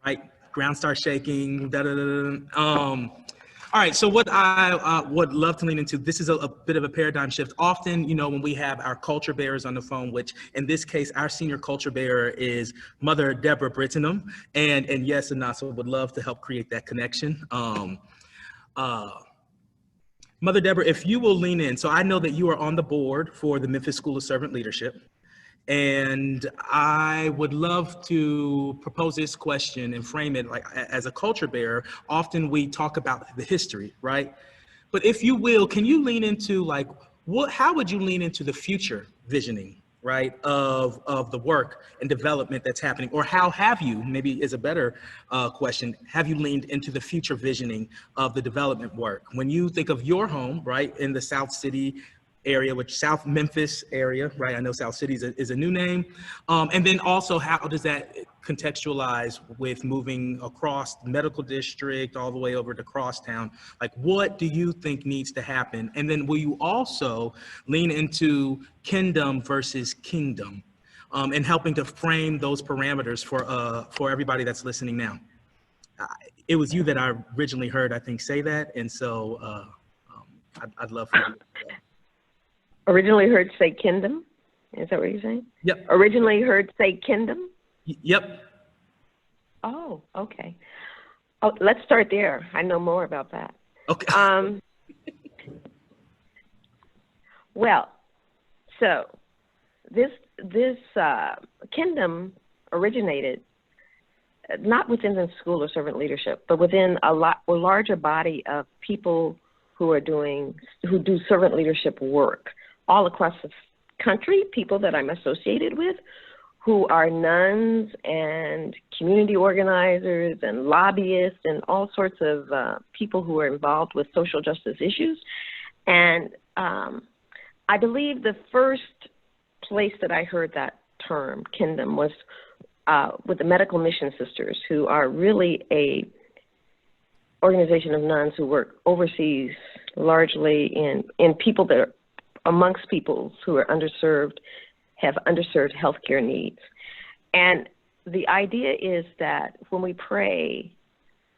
Right, ground starts shaking, da, da, da, da. All right, so what I would love to lean into, this is a bit of a paradigm shift. Often, you know, when we have our culture bearers on the phone, which in this case, our senior culture bearer is Mother Deborah Brittenham. And yes, Anasa would love to help create that connection. Mother Deborah, if you will lean in. So I know that you are on the board for the Memphis School of Servant Leadership. And I would love to propose this question and frame it like as a culture bearer. Often we talk about the history, right? But if you will, can you lean into like, how would you lean into the future visioning, right, of the work and development that's happening? Or how have you, maybe is a better question, have you leaned into the future visioning of the development work? When you think of your home, right, in the South City area, which South Memphis area, right? I know South City is a new name. And then also, how does that contextualize with moving across the medical district all the way over to Crosstown? Like, what do you think needs to happen? And then will you also lean into kingdom versus kingdom and helping to frame those parameters for everybody that's listening now? It was you that I originally heard, I think, say that. And so I'd love for you to do that. Originally heard say kingdom? Is that what you're saying? Yep. Originally heard say kingdom? Yep. Oh, okay. Oh, let's start there. I know more about that. Okay. Well, so this kingdom originated not within the School of Servant Leadership, but within a larger body of people who do servant leadership work all across the country, people that I'm associated with, who are nuns and community organizers and lobbyists and all sorts of people who are involved with social justice issues. And I believe the first place that I heard that term, kingdom, was with the Medical Mission Sisters, who are really a organization of nuns who work overseas, largely in people that are amongst peoples who are underserved, have underserved healthcare needs. And the idea is that when we pray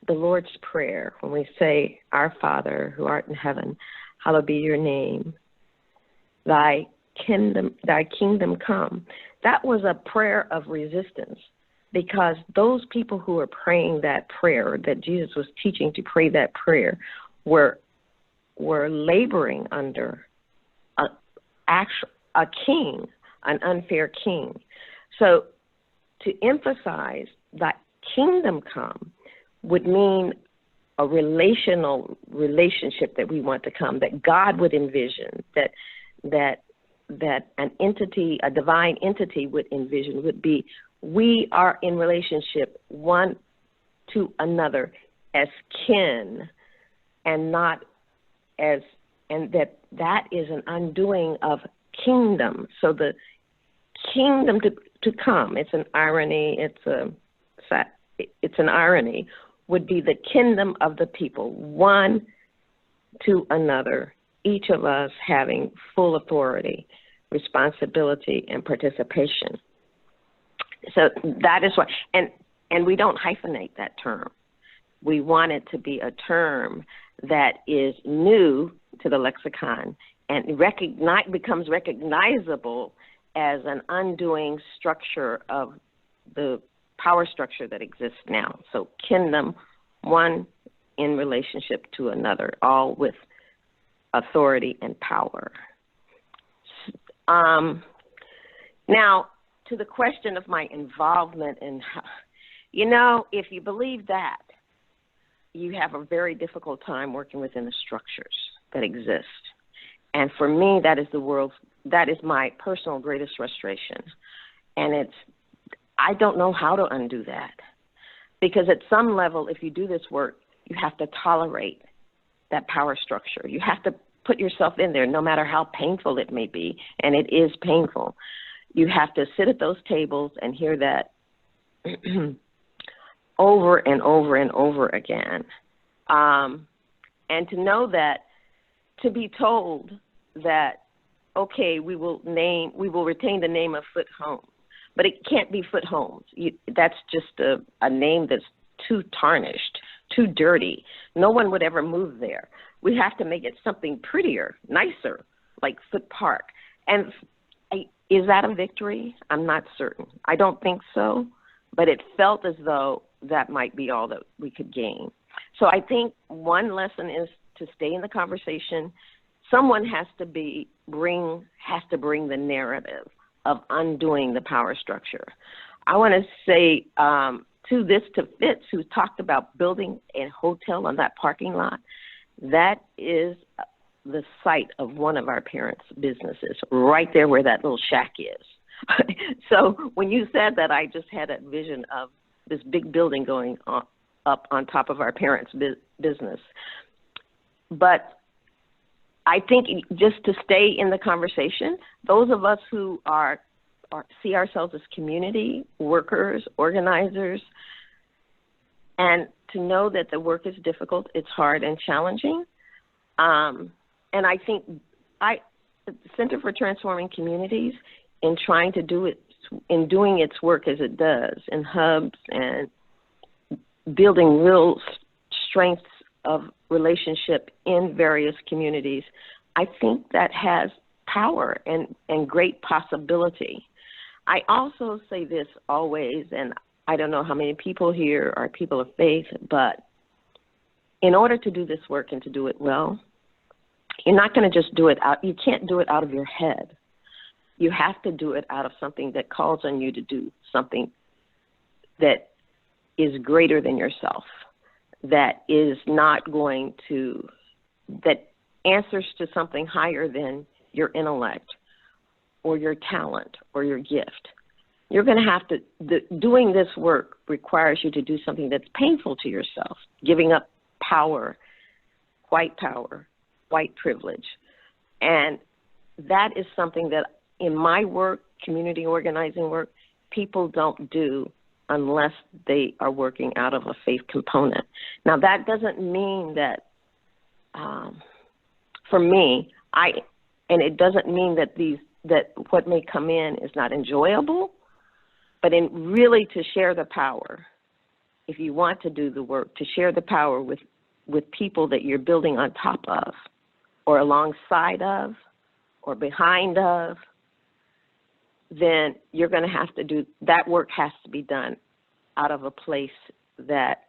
the Lord's Prayer, when we say, "Our Father who art in heaven, hallowed be your name, thy kingdom come," that was a prayer of resistance, because those people who were praying that prayer, that Jesus was teaching to pray that prayer, were laboring under a king, an unfair king. So to emphasize that kingdom come would mean a relationship that we want to come, that God would envision, that an entity, a divine entity would envision, would be, we are in relationship one to another as kin, and not as, and that is an undoing of kingdom. So the kingdom to come, it's an irony, it's an irony, would be the kingdom of the people, one to another, each of us having full authority, responsibility, and participation. So that is why, and we don't hyphenate that term. We want it to be a term that is new to the lexicon and becomes recognizable as an undoing structure of the power structure that exists now. So kingdom, one in relationship to another, all with authority and power. Now, to the question of my involvement in, if you believe that, you have a very difficult time working within the structures that exist. And for me, that is my personal greatest frustration. And I don't know how to undo that. Because at some level, if you do this work, you have to tolerate that power structure. You have to put yourself in there, no matter how painful it may be, and it is painful. You have to sit at those tables and hear that over and over and over again. And to know that, to be told that, okay, we will retain the name of Foot Home, but it can't be Foot Homes. That's just a name that's too tarnished, too dirty. No one would ever move there. We have to make it something prettier, nicer, like Foot Park. And is that a victory? I'm not certain. I don't think so, but it felt as though that might be all that we could gain. So I think one lesson is to stay in the conversation. Someone has to bring the narrative of undoing the power structure. I want to say to Fitz, who talked about building a hotel on that parking lot, that is the site of one of our parents' businesses, right there where that little shack is. So when you said that, I just had a vision of this big building going up on top of our parents' business. But I think just to stay in the conversation, those of us who see ourselves as community workers, organizers, and to know that the work is difficult, it's hard and challenging. And I think the Center for Transforming Communities, in trying to do it, in doing its work as it does, in hubs and building real strengths of relationship in various communities, I think that has power and great possibility. I also say this always, and I don't know how many people here are people of faith, but in order to do this work and to do it well, you're not going to just do it out. You can't do it out of your head. You have to do it out of something that calls on you to do something that is greater than yourself, that is not going to, that answers to something higher than your intellect or your talent or your gift. You're going to have to, doing this work requires you to do something that's painful to yourself, giving up power, white privilege. And that is something that in my work, community organizing work, people don't do unless they are working out of a faith component. Now, that doesn't mean that, for me, and it doesn't mean that that what may come in is not enjoyable, but in really to share the power, if you want to do the work, to share the power with people that you're building on top of, or alongside of, or behind of, then you're going to have to do, that work has to be done out of a place that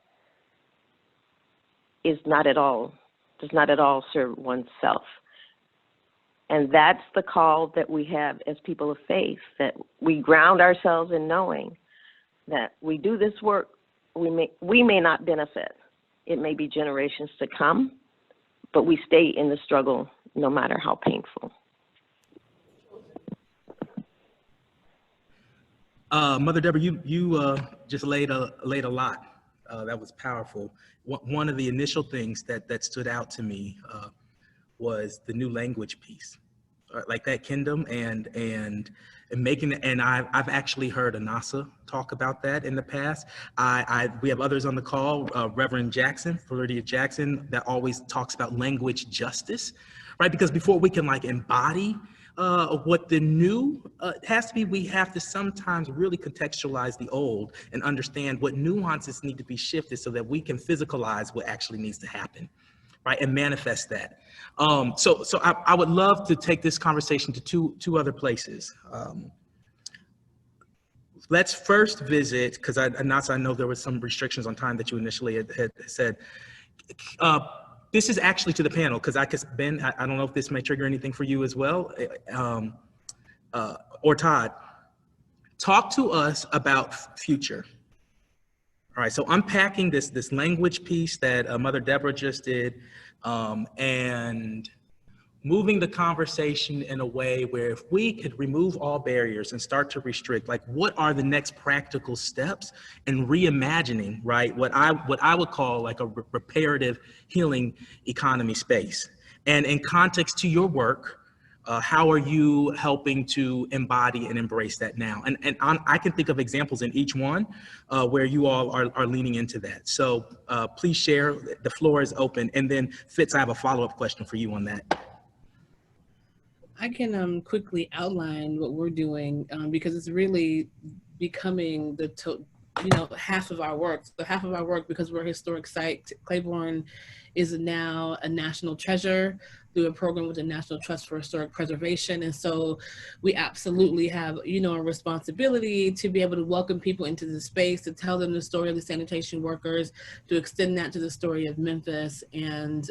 does not at all serve oneself. And that's the call that we have as people of faith, that we ground ourselves in knowing that we do this work, we may not benefit. It may be generations to come, but we stay in the struggle no matter how painful. Mother Deborah, you just laid a lot. That was powerful. One of the initial things that stood out to me was the new language piece, like that kingdom and making it. And I've actually heard Anasa talk about that in the past. We have others on the call, Reverend Jackson, Floridia Jackson, that always talks about language justice, right? Because before we can like embody what the new has to be, we have to sometimes really contextualize the old and understand what nuances need to be shifted so that we can physicalize what actually needs to happen, right, and manifest that. So I would love to take this conversation to two other places. Let's first visit, because I know there were some restrictions on time that you initially had said. This is actually to the panel, because Ben, I don't know if this may trigger anything for you as well, or Todd. Talk to us about future. All right, so unpacking this language piece that Mother Deborah just did, and moving the conversation in a way where if we could remove all barriers and start to restrict, like what are the next practical steps in reimagining, right, what I would call like a reparative healing economy space. And in context to your work, how are you helping to embody and embrace that now? And I can think of examples in each one where you all are leaning into that. So please share, the floor is open. And then Fitz, I have a follow-up question for you on that. I can quickly outline what we're doing because it's really becoming half of our work. So half of our work, because we're a historic site, Clayborn is now a national treasure through a program with the National Trust for Historic Preservation. And so we absolutely have, a responsibility to be able to welcome people into the space, to tell them the story of the sanitation workers, to extend that to the story of Memphis, and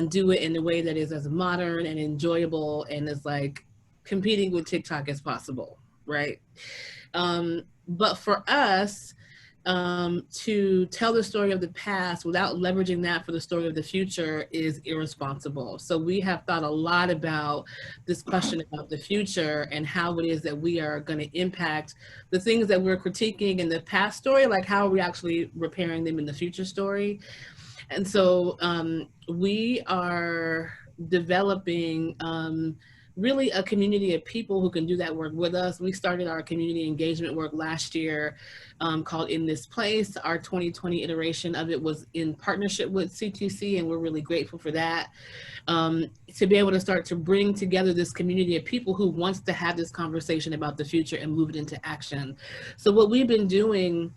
do it in a way that is as modern and enjoyable and as like competing with TikTok as possible, right? But for us, to tell the story of the past without leveraging that for the story of the future is irresponsible. So we have thought a lot about this question about the future and how it is that we are going to impact the things that we're critiquing in the past story, like how are we actually repairing them in the future story. And so we are developing really a community of people who can do that work with us. We started our community engagement work last year called In This Place. Our 2020 iteration of it was in partnership with CTC, and we're really grateful for that. To be able to start to bring together this community of people who wants to have this conversation about the future and move it into action. So what we've been doing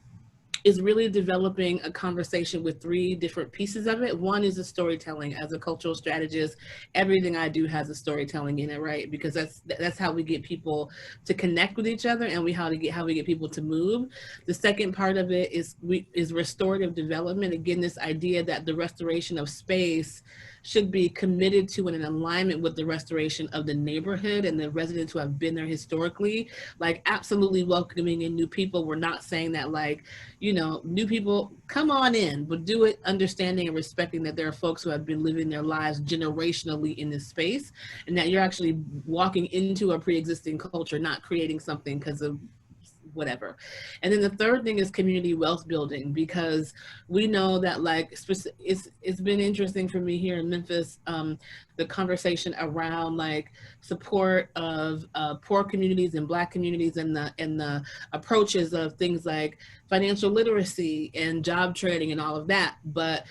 is really developing a conversation with three different pieces of it. One is the storytelling. As a cultural strategist, everything I do has a storytelling in it, right? Because that's how we get people to connect with each other, and how we get people to move. The second part of it is restorative development. Again, this idea that the restoration of space should be committed to and in alignment with the restoration of the neighborhood and the residents who have been there historically. Like absolutely welcoming in new people. We're not saying that like, new people, come on in, but do it understanding and respecting that there are folks who have been living their lives generationally in this space, and that you're actually walking into a pre-existing culture, not creating something because of whatever. And then the third thing is community wealth building, because we know that like it's been interesting for me here in Memphis, the conversation around like support of poor communities and Black communities, and the approaches of things like financial literacy and job training and all of that. But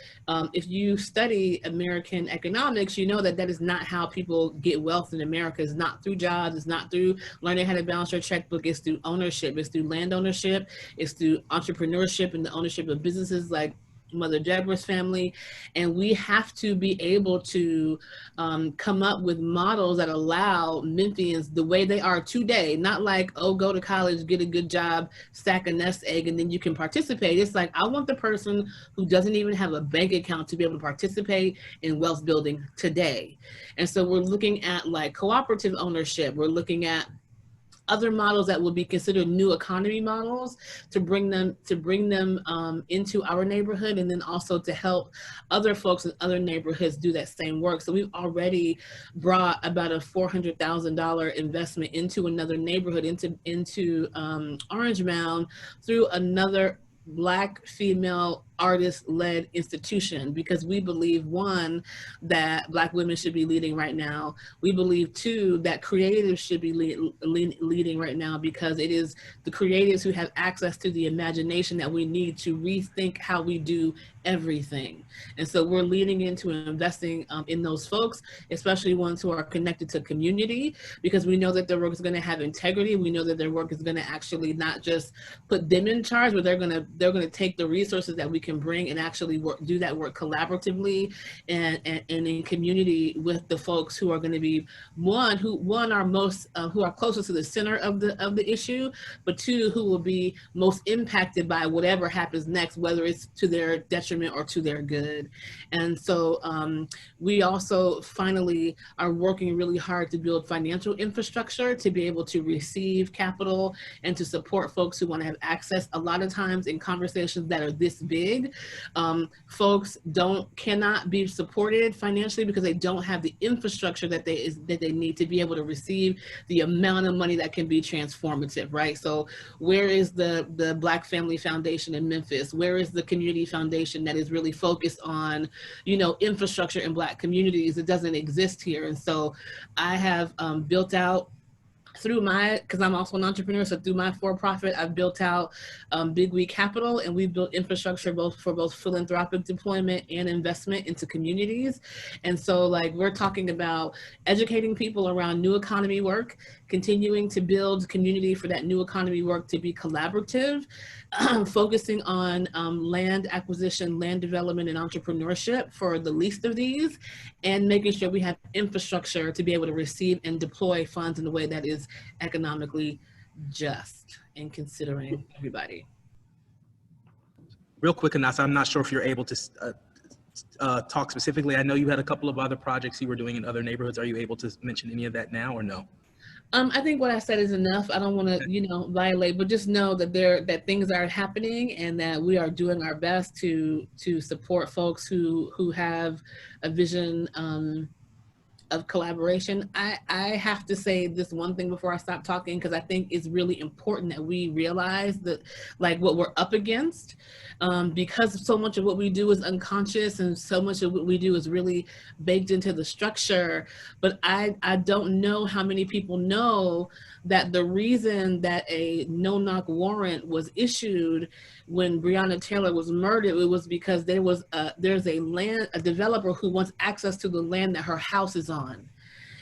if you study American economics, you know that that is not how people get wealth in America. It's not through jobs. It's not through learning how to balance your checkbook. It's through ownership. It's through land ownership. It's through entrepreneurship and the ownership of businesses like Mother Deborah's family. And we have to be able to come up with models that allow Memphians the way they are today, not like, oh, go to college, get a good job, stack a nest egg, and then you can participate. It's like, I want the person who doesn't even have a bank account to be able to participate in wealth building today. And so we're looking at like cooperative ownership. We're looking at other models that would be considered new economy models to bring them into our neighborhood, and then also to help other folks in other neighborhoods do that same work. So we've already brought about a $400,000 investment into another neighborhood, into Orange Mound, through another Black female artist-led institution, because we believe, one, that Black women should be leading right now. We believe, two, that creatives should be leading right now, because it is the creatives who have access to the imagination that we need to rethink how we do everything. And so we're leading into investing in those folks, especially ones who are connected to community, because we know that their work is going to have integrity. We know that their work is going to actually not just put them in charge, but they're going to take the resources that we can bring and actually do that work collaboratively and in community with the folks who are going to be who are closest to the center of the issue, but two, who will be most impacted by whatever happens next, whether it's to their detriment or to their good. And so we also finally are working really hard to build financial infrastructure to be able to receive capital and to support folks who want to have access. A lot of times in conversations that are this big, folks cannot be supported financially because they don't have the infrastructure that they need to be able to receive the amount of money that can be transformative, right? So where is the Black Family Foundation in Memphis? Where is the community foundation that is really focused on, infrastructure in Black communities? It doesn't exist here. And so I have built out because I'm also an entrepreneur, so through my for-profit, I've built out Big We Capital, and we've built infrastructure for both philanthropic deployment and investment into communities. And so like we're talking about educating people around new economy work, continuing to build community for that new economy work to be collaborative, focusing on land acquisition, land development, and entrepreneurship for the least of these, and making sure we have infrastructure to be able to receive and deploy funds in a way that is economically just and considering everybody. Real quick, Anasa, I'm not sure if you're able to talk specifically. I know you had a couple of other projects you were doing in other neighborhoods. Are you able to mention any of that now or no? I think what I said is enough. I don't want to, violate, but just know that things are happening and that we are doing our best to support folks who have a vision of collaboration. I have to say this one thing before I stop talking, because I think it's really important that we realize that like what we're up against, because so much of what we do is unconscious and so much of what we do is really baked into the structure. But I don't know how many people know that the reason that a no-knock warrant was issued when Breonna Taylor was murdered, it was because there's a developer who wants access to the land that her house is on.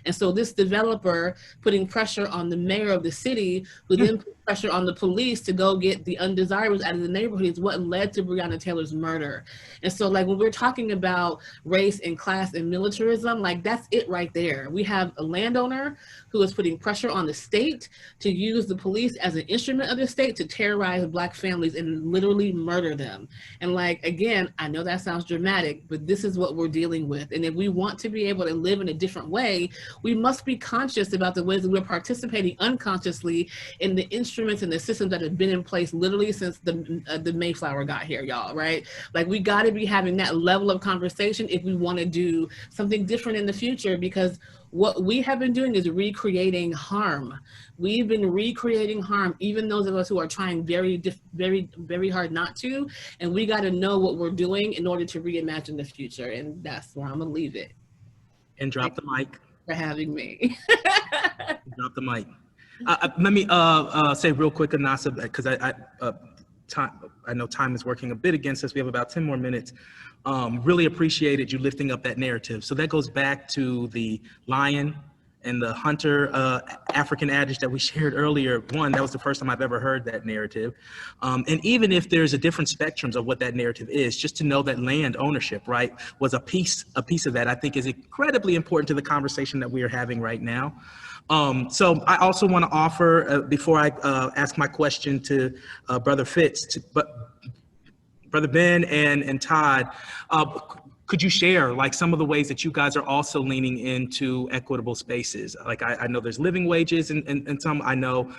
And so this developer putting pressure on the mayor of the city, who then put pressure on the police to go get the undesirables out of the neighborhood, is what led to Breonna Taylor's murder. And so like when we're talking about race and class and militarism, like that's it right there. We have a landowner who is putting pressure on the state to use the police as an instrument of the state to terrorize Black families and literally murder them. And like, again, I know that sounds dramatic, but this is what we're dealing with. And if we want to be able to live in a different way, we must be conscious about the ways that we're participating unconsciously in the instruments and the systems that have been in place literally since the Mayflower got here, y'all, right? Like, we got to be having that level of conversation if we want to do something different in the future, because what we have been doing is recreating harm. We've been recreating harm, even those of us who are trying very, very hard not to. And we got to know what we're doing in order to reimagine the future. And that's where I'm going to leave it. And drop the mic. For having me. Drop the mic. Let me say real quick, Anasa, because I know time is working a bit against us. We have about 10 more minutes. Really appreciated you lifting up that narrative. So that goes back to the lion and the hunter African adage that we shared earlier. One, that was the first time I've ever heard that narrative. And even if there's a different spectrums of what that narrative is, just to know that land ownership, right, was a piece of that, I think is incredibly important to the conversation that we are having right now. So I also want to offer, before I ask my question to Brother Fitz, Brother Ben and Todd, could you share like some of the ways that you guys are also leaning into equitable spaces? Like I know there's living wages and some, I know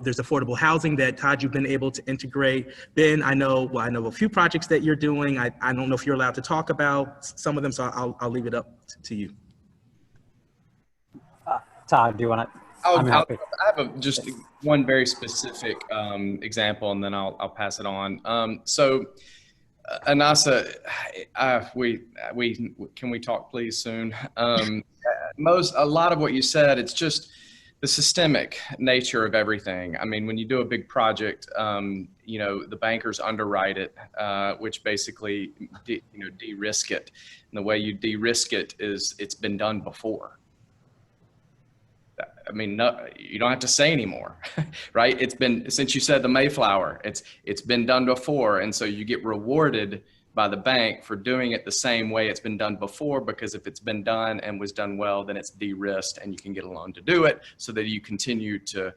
there's affordable housing that Todd, you've been able to integrate. Ben, I know a few projects that you're doing. I don't know if you're allowed to talk about some of them, so I'll leave it up to you. Todd, do you want to? I have just one very specific example, and then I'll pass it on. So, Anasa, can we talk please soon? A lot of what you said, it's just the systemic nature of everything. I mean, when you do a big project, the bankers underwrite it, which basically de-risk it. And the way you de-risk it is it's been done before. I mean, no, you don't have to say anymore, right? It's been, since you said the Mayflower, it's been done before. And so you get rewarded by the bank for doing it the same way it's been done before, because if it's been done and was done well, then it's de-risked and you can get a loan to do it so that you continue to,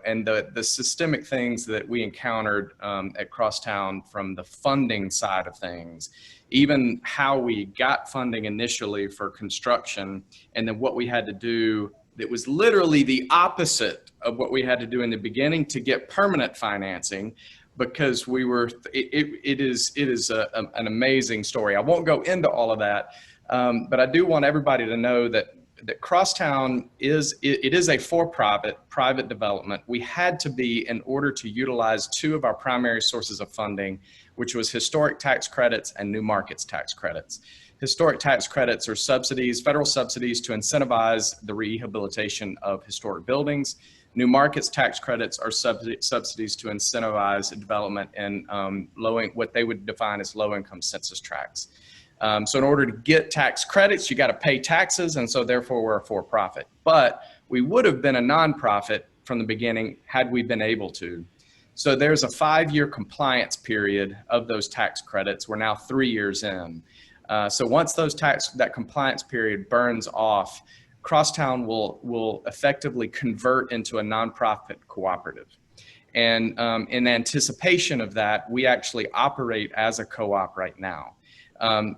and the systemic things that we encountered at Crosstown from the funding side of things, even how we got funding initially for construction and then what we had to do that was literally the opposite of what we had to do in the beginning to get permanent financing, because we were, it is an amazing story. I won't go into all of that, but I do want everybody to know that Crosstown is a for-profit private development. We had to be in order to utilize two of our primary sources of funding, which was historic tax credits and new markets tax credits. Historic tax credits are subsidies, federal subsidies to incentivize the rehabilitation of historic buildings. New markets tax credits are subsidies to incentivize development in what they would define as low-income census tracts. So in order to get tax credits, you got to pay taxes, and so therefore we're a for-profit. But we would have been a nonprofit from the beginning had we been able to. So there's a 5-year compliance period of those tax credits. We're now 3 years in. So once that compliance period burns off, Crosstown will effectively convert into a nonprofit cooperative. And in anticipation of that, we actually operate as a co-op right now.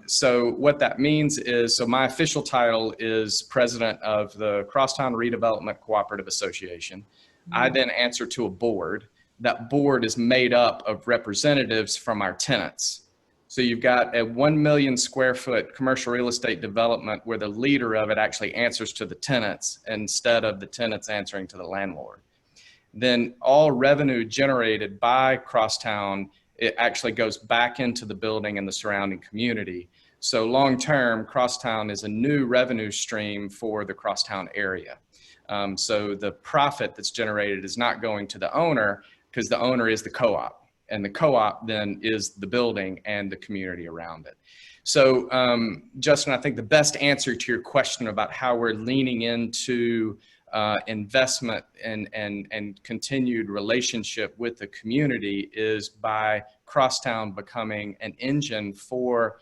So what that means is, so my official title is president of the Crosstown Redevelopment Cooperative Association. I then answer to a board. That board is made up of representatives from our tenants. So you've got a 1 million square foot commercial real estate development where the leader of it actually answers to the tenants instead of the tenants answering to the landlord. Then all revenue generated by Crosstown, it actually goes back into the building and the surrounding community. So long-term, Crosstown is a new revenue stream for the Crosstown area. So the profit that's generated is not going to the owner, because the owner is the co-op. And the co-op then is the building and the community around it. So Justin, I think the best answer to your question about how we're leaning into investment and continued relationship with the community is by Crosstown becoming an engine for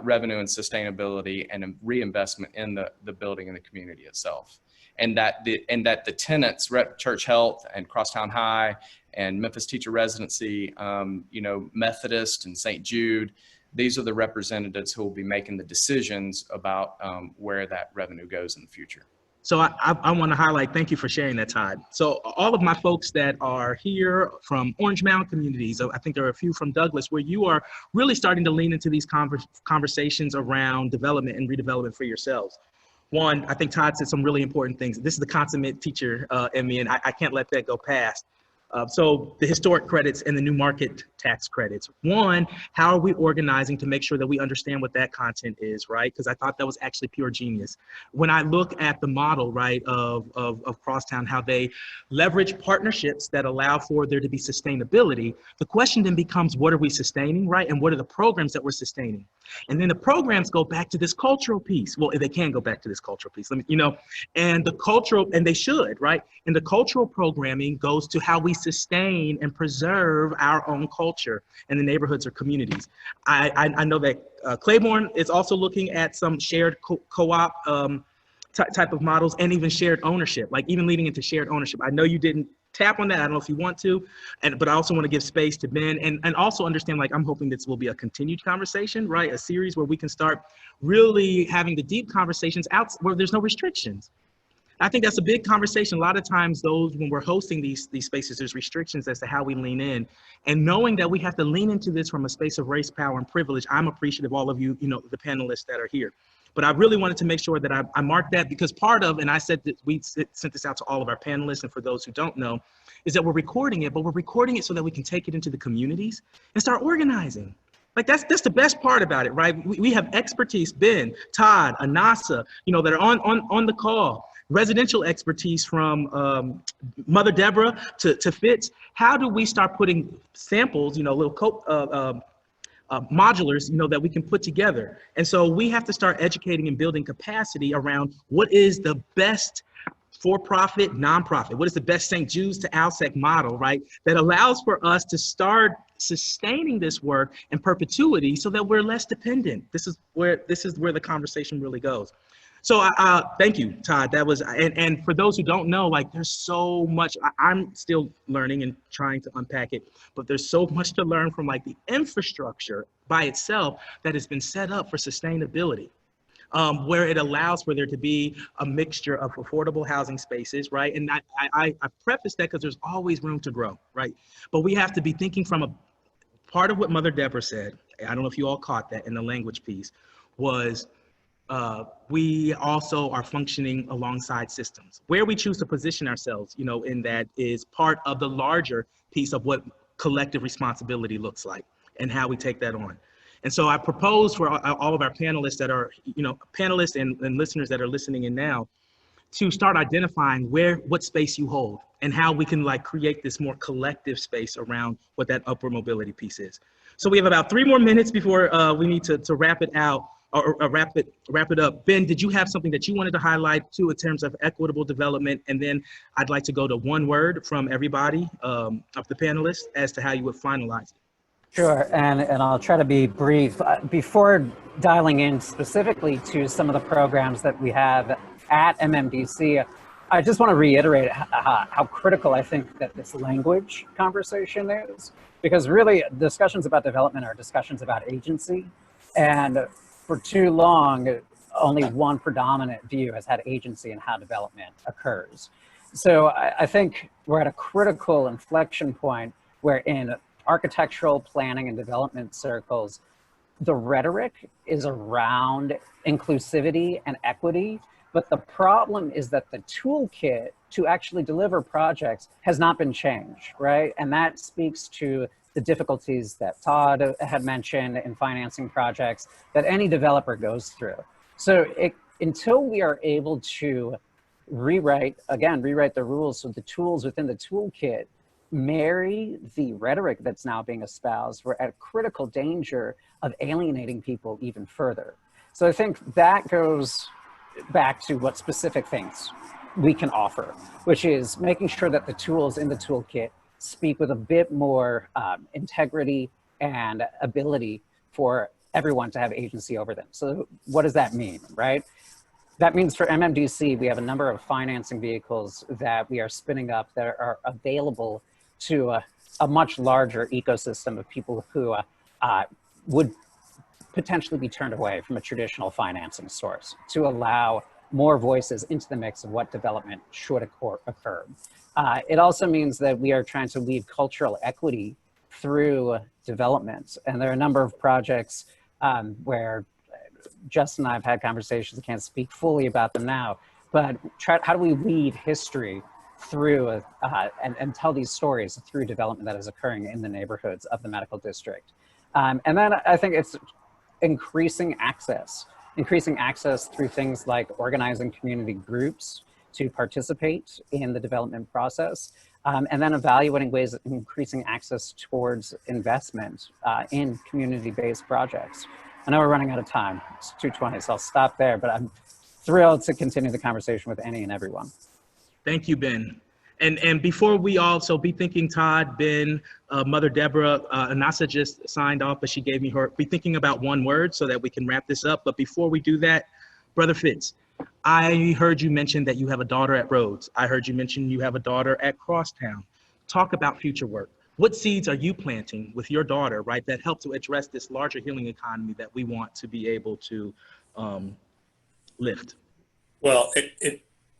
revenue and sustainability and reinvestment in the building and the community itself. And that the tenants, Church Health and Crosstown High and Memphis Teacher Residency, Methodist and St. Jude, these are the representatives who will be making the decisions about where that revenue goes in the future. So I want to highlight, thank you for sharing that, Todd. So all of my folks that are here from Orange Mound communities, I think there are a few from Douglas, where you are really starting to lean into these conversations around development and redevelopment for yourselves. One, I think Todd said some really important things. This is the consummate teacher in me, and I can't let that go past. So the historic credits and the new market tax credits. One, how are we organizing to make sure that we understand what that content is, right? Because I thought that was actually pure genius. When I look at the model, right, of Crosstown, how they leverage partnerships that allow for there to be sustainability, the question then becomes, what are we sustaining, right? And what are the programs that we're sustaining? And then the programs go back to this cultural piece. Well, if they can go back to this cultural piece, and the cultural, and they should, right? And the cultural programming goes to how we sustain and preserve our own culture in the neighborhoods or communities. I know that Clayborn is also looking at some shared co-op type of models, and even shared ownership, like even leading into shared ownership. I know you didn't tap on that. I don't know if you want to, but I also want to give space to Ben and also understand, like, I'm hoping this will be a continued conversation, right? A series where we can start really having the deep conversations out where there's no restrictions. I think that's a big conversation. A lot of times when we're hosting these spaces, there's restrictions as to how we lean in. And knowing that we have to lean into this from a space of race, power, and privilege, I'm appreciative of all of you, the panelists that are here. But I really wanted to make sure that I marked that, because part of, and I said that we sent this out to all of our panelists, and for those who don't know, is that we're recording it, but we're recording it so that we can take it into the communities and start organizing. Like that's the best part about it, right? We have expertise, Ben, Todd, Anasa, that are on the call. Residential expertise from Mother Deborah to Fitz. How do we start putting samples, little modulars, that we can put together? And so we have to start educating and building capacity around what is the best for-profit, nonprofit, what is the best St. Jude's to ALSEC model, right? That allows for us to start sustaining this work in perpetuity so that we're less dependent. This is where the conversation really goes. So thank you, Todd. That was, and for those who don't know, like, there's so much, I'm still learning and trying to unpack it, but there's so much to learn from, like, the infrastructure by itself that has been set up for sustainability, where it allows for there to be a mixture of affordable housing spaces, right? And I preface that because there's always room to grow, right? But we have to be thinking from a part of what Mother Deborah said, I don't know if you all caught that in the language piece, was we also are functioning alongside systems. Where we choose to position ourselves, in that is part of the larger piece of what collective responsibility looks like and how we take that on. And so I propose for all of our panelists that are, panelists and listeners that are listening in now, to start identifying what space you hold and how we can, like, create this more collective space around what that upward mobility piece is. So we have about 3 more minutes before we need to wrap it out. Or wrap it up. Ben, did you have something that you wanted to highlight too in terms of equitable development? And then I'd like to go to one word from everybody of the panelists as to how you would finalize it. Sure, and I'll try to be brief. Before dialing in specifically to some of the programs that we have at MMDC, I just want to reiterate how critical I think that this language conversation is, because really discussions about development are discussions about agency, and for too long, only one predominant view has had agency in how development occurs. So I think we're at a critical inflection point where in architectural planning and development circles, the rhetoric is around inclusivity and equity, but the problem is that the toolkit to actually deliver projects has not been changed, right? And that speaks to the difficulties that Todd had mentioned in financing projects that any developer goes through. So until we are able to rewrite the rules so the tools within the toolkit marry the rhetoric that's now being espoused, we're at critical danger of alienating people even further. So I think that goes back to what specific things we can offer, which is making sure that the tools in the toolkit speak with a bit more integrity and ability for everyone to have agency over them. So what does that mean, right? That means for MMDC, we have a number of financing vehicles that we are spinning up that are available to a much larger ecosystem of people who would potentially be turned away from a traditional financing source to allow more voices into the mix of what development should occur. It also means that we are trying to weave cultural equity through development. And there are a number of projects where Justin and I have had conversations. I can't speak fully about them now, but how do we weave history through and tell these stories through development that is occurring in the neighborhoods of the medical district? And then I think it's increasing access through things like organizing community groups to participate in the development process, and then evaluating ways of increasing access towards investment in community-based projects. I know we're running out of time. It's 2:20, so I'll stop there, but I'm thrilled to continue the conversation with any and everyone. Thank you, Ben. And before we also be thinking, Todd, Ben, Mother Deborah, Anasa just signed off, but she gave me her, be thinking about one word so that we can wrap this up. But before we do that, Brother Fitz, I heard you mention that you have a daughter at Rhodes. I heard you mention you have a daughter at Crosstown. Talk about future work. What seeds are you planting with your daughter, right, that help to address this larger healing economy that we want to be able to lift? Well,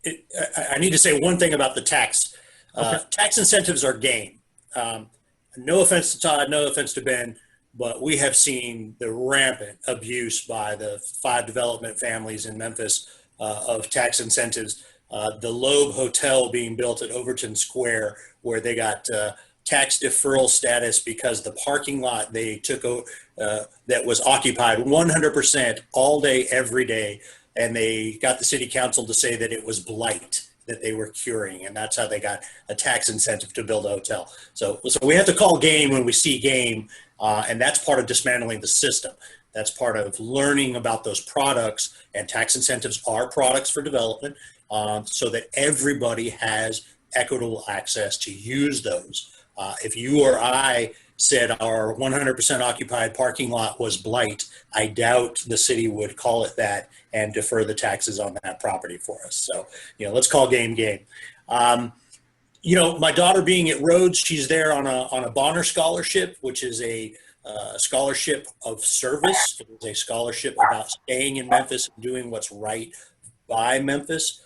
I need to say one thing about the tax. Okay. Tax incentives are game. No offense to Todd, no offense to Ben, but we have seen the rampant abuse by the 5 development families in Memphis of tax incentives. The Loeb Hotel being built at Overton Square, where they got tax deferral status because the parking lot they took that was occupied 100% all day, every day, and they got the city council to say that it was blight that they were curing, and that's how they got a tax incentive to build a hotel. So we have to call game when we see game, and that's part of dismantling the system. That's part of learning about those products, and tax incentives are products for development, so that everybody has equitable access to use those. If you or I said our 100% occupied parking lot was blight, I doubt the city would call it that and defer the taxes on that property for us. So, let's call game. My daughter being at Rhodes, she's there on a Bonner Scholarship, which is a scholarship of service. It is a scholarship about staying in Memphis and doing what's right by Memphis.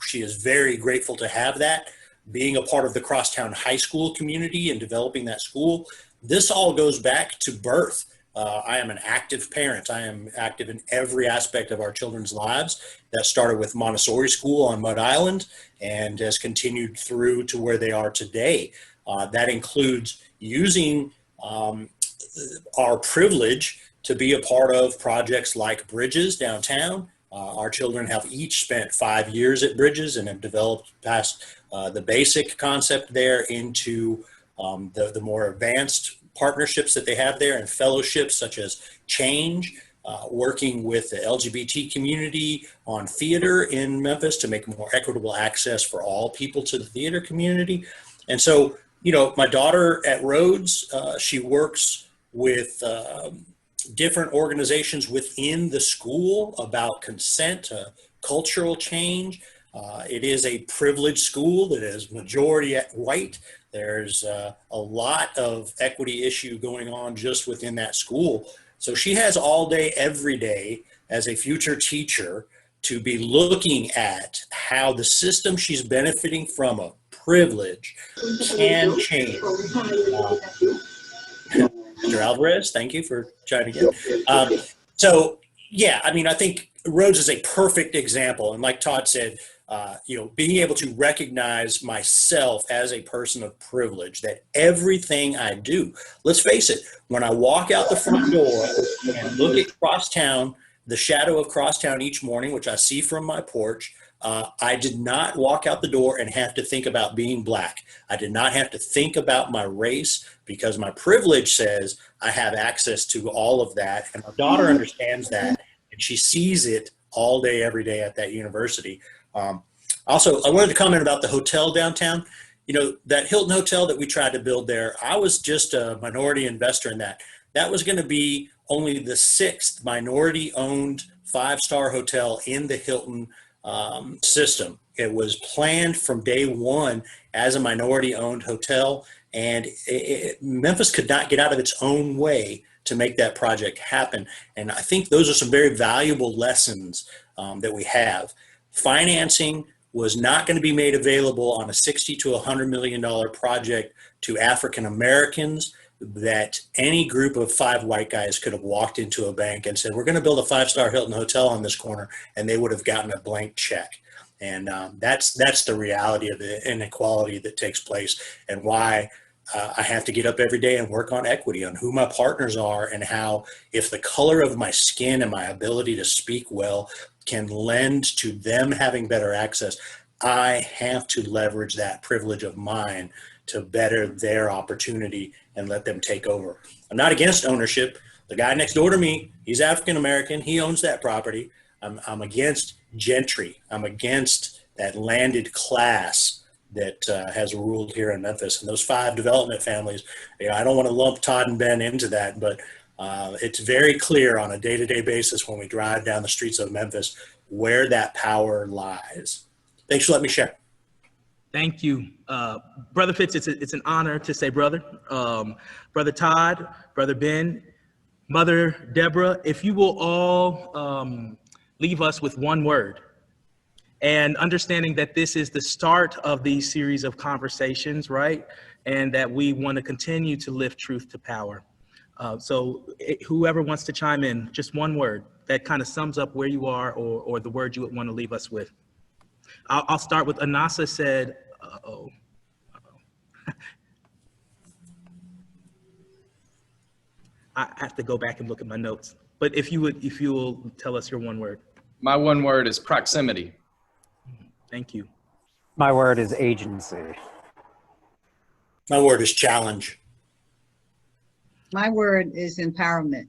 She is very grateful to have that. Being a part of the Crosstown High School community and developing that school, this all goes back to birth. I am an active parent. I am active in every aspect of our children's lives. That started with Montessori School on Mud Island and has continued through to where they are today. That includes using our privilege to be a part of projects like Bridges downtown. Our children have each spent 5 years at Bridges and have developed past the basic concept there into the more advanced partnerships that they have there and fellowships such as Change, working with the LGBT community on theater in Memphis to make more equitable access for all people to the theater community. And so, my daughter at Rhodes, she works with different organizations within the school about consent, cultural change. It is a privileged school that is majority white. There's a lot of equity issue going on just within that school. So she has all day, every day as a future teacher to be looking at how the system she's benefiting from a privilege can change. Mr. Alvarez, thank you for chiming in. I think Rhodes is a perfect example. And like Todd said, being able to recognize myself as a person of privilege, that everything I do, let's face it, when I walk out the front door and look at Crosstown, the shadow of Crosstown each morning, which I see from my porch, I did not walk out the door and have to think about being Black. I did not have to think about my race because my privilege says I have access to all of that. And my daughter understands that, and she sees it all day, every day at that university. Also, I wanted to comment about the hotel downtown. That Hilton Hotel that we tried to build there, I was just a minority investor in that. That was going to be only the 6th minority-owned 5-star hotel in the Hilton system. It was planned from day one as a minority-owned hotel, and Memphis could not get out of its own way to make that project happen. And I think those are some very valuable lessons that we have. Financing was not going to be made available on a $60 to $100 million project to African Americans that any group of 5 white guys could have walked into a bank and said, we're going to build a 5-star Hilton hotel on this corner, and they would have gotten a blank check. And that's the reality of the inequality that takes place, and why I have to get up every day and work on equity, on who my partners are, and how, if the color of my skin and my ability to speak well can lend to them having better access, I have to leverage that privilege of mine to better their opportunity and let them take over. I'm not against ownership. The guy next door to me, he's African American. He owns that property. I'm against gentry. I'm against that landed class that has ruled here in Memphis. And those 5 development families, I don't want to lump Todd and Ben into that, but it's very clear on a day-to-day basis when we drive down the streets of Memphis where that power lies. Thanks for letting me share. Thank you. Brother Fitz, it's an honor to say brother. Brother Todd, Brother Ben, Mother Deborah, if you will all leave us with one word, and understanding that this is the start of these series of conversations, right? And that we want to continue to lift truth to power. So whoever wants to chime in, just one word that kind of sums up where you are, or the word you would want to leave us with. I'll start with Anasa said, I have to go back and look at my notes. But if you will tell us your one word. My one word is proximity. Thank you. My word is agency. My word is challenge. My word is empowerment.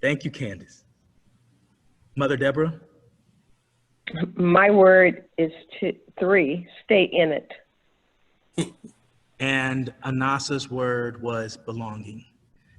Thank you, Candace. Mother Deborah? My word is 3, stay in it. And Anasa's word was belonging.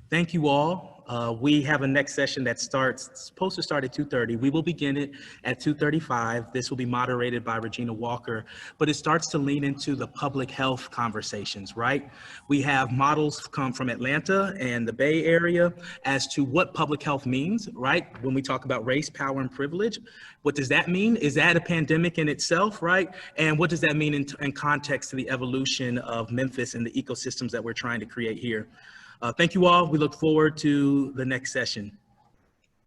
Thank you all. We have a next session that supposed to start at 2:30. We will begin it at 2:35. This will be moderated by Regina Walker, but it starts to lean into the public health conversations, right? We have models come from Atlanta and the Bay Area as to what public health means, right? When we talk about race, power, and privilege, what does that mean? Is that a pandemic in itself, right? And what does that mean in context to the evolution of Memphis and the ecosystems that we're trying to create here? Thank you all. We look forward to the next session.